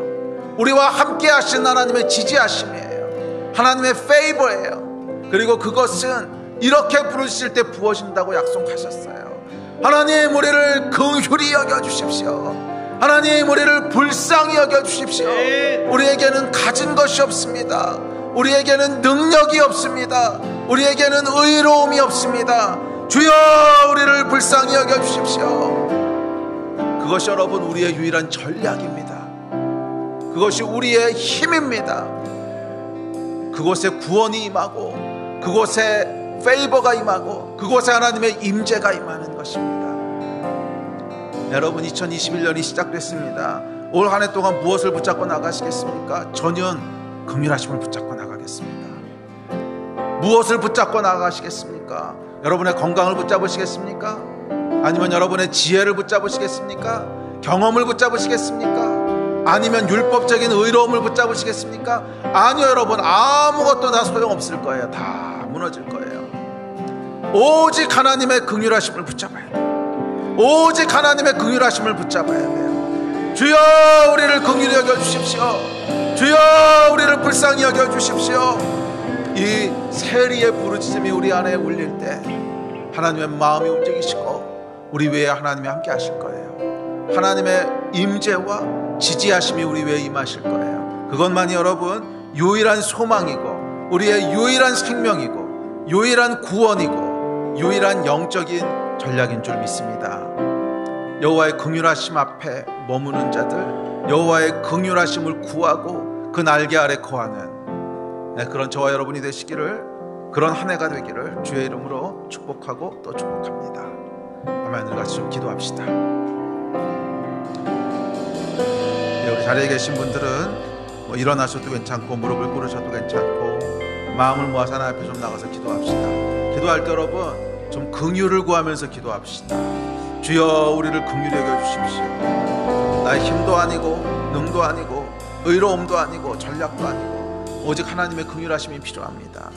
우리와 함께 하신 하나님의 지지하심이에요. 하나님의 페이버예요. 그리고 그것은 이렇게 부르실 때 부어진다고 약속하셨어요. 하나님 우리를 긍휼히 여겨주십시오. 하나님 우리를 불쌍히 여겨주십시오. 우리에게는 가진 것이 없습니다. 우리에게는 능력이 없습니다. 우리에게는 의로움이 없습니다. 주여 우리를 불쌍히 여겨주십시오. 그것이 여러분 우리의 유일한 전략입니다. 그것이 우리의 힘입니다. 그곳에 구원이 임하고 그곳에 페이버가 임하고 그곳에 하나님의 임재가 임하는 것입니다. 여러분, 2021년이 시작됐습니다. 올 한 해 동안 무엇을 붙잡고 나가시겠습니까? 저는 긍휼하심을 붙잡고 나가겠습니다. 무엇을 붙잡고 나가시겠습니까? 여러분의 건강을 붙잡으시겠습니까? 아니면 여러분의 지혜를 붙잡으시겠습니까? 경험을 붙잡으시겠습니까? 아니면 율법적인 의로움을 붙잡으시겠습니까? 아니요, 여러분, 아무것도 다 소용없을 거예요. 다 무너질 거예요. 오직 하나님의 긍휼하심을 붙잡아야 돼요. 오직 하나님의 긍휼하심을 붙잡아야 돼요. 주여, 우리를 긍휼히 여겨주십시오. 주여, 우리를 불쌍히 여겨주십시오. 이 세리의 부르짖음이 우리 안에 울릴 때 하나님의 마음이 움직이시고 우리 외에 하나님이 함께 하실 거예요. 하나님의 임재와 지지하심이 우리 외에 임하실 거예요. 그것만이 여러분 유일한 소망이고 우리의 유일한 생명이고 유일한 구원이고 유일한 영적인 전략인 줄 믿습니다. 여호와의 긍휼하심 앞에 머무는 자들, 여호와의 긍휼하심을 구하고 그 날개 아래 거하는 그런 저와 여러분이 되시기를, 그런 한 해가 되기를 주의 이름으로 축복하고 또 축복합니다. 아멘. 우리 같이 좀 기도합시다. 우리 자리에 계신 분들은 일어나셔도 괜찮고 무릎을 꿇으셔도 괜찮고 마음을 모아서 하나님 앞에 좀 나가서 기도합시다. 기도할 때 여러분 좀 긍휼을 구하면서 기도합시다. 주여, 우리를 긍휼히 여겨주십시오. 나의 힘도 아니고 능도 아니고 의로움도 아니고 전략도 아니고 오직 하나님의 긍휼하심이 필요합니다.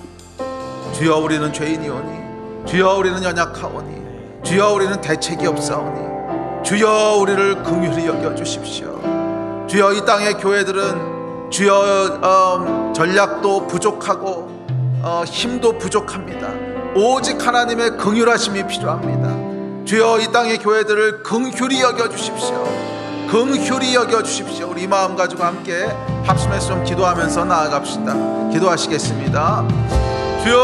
주여, 우리는 죄인이오니, 주여, 우리는 연약하오니, 주여, 우리는 대책이 없사오니, 주여, 우리를 긍휼히 여겨주십시오. 주여, 이 땅의 교회들은 주여 전략도 부족하고 힘도 부족합니다. 오직 하나님의 긍휼하심이 필요합니다. 주여, 이 땅의 교회들을 긍휼히 여겨주십시오. 긍휼히 여겨주십시오. 우리 이 마음 가지고 함께 합심해서 좀 기도하면서 나아갑시다. 기도하시겠습니다. 주여,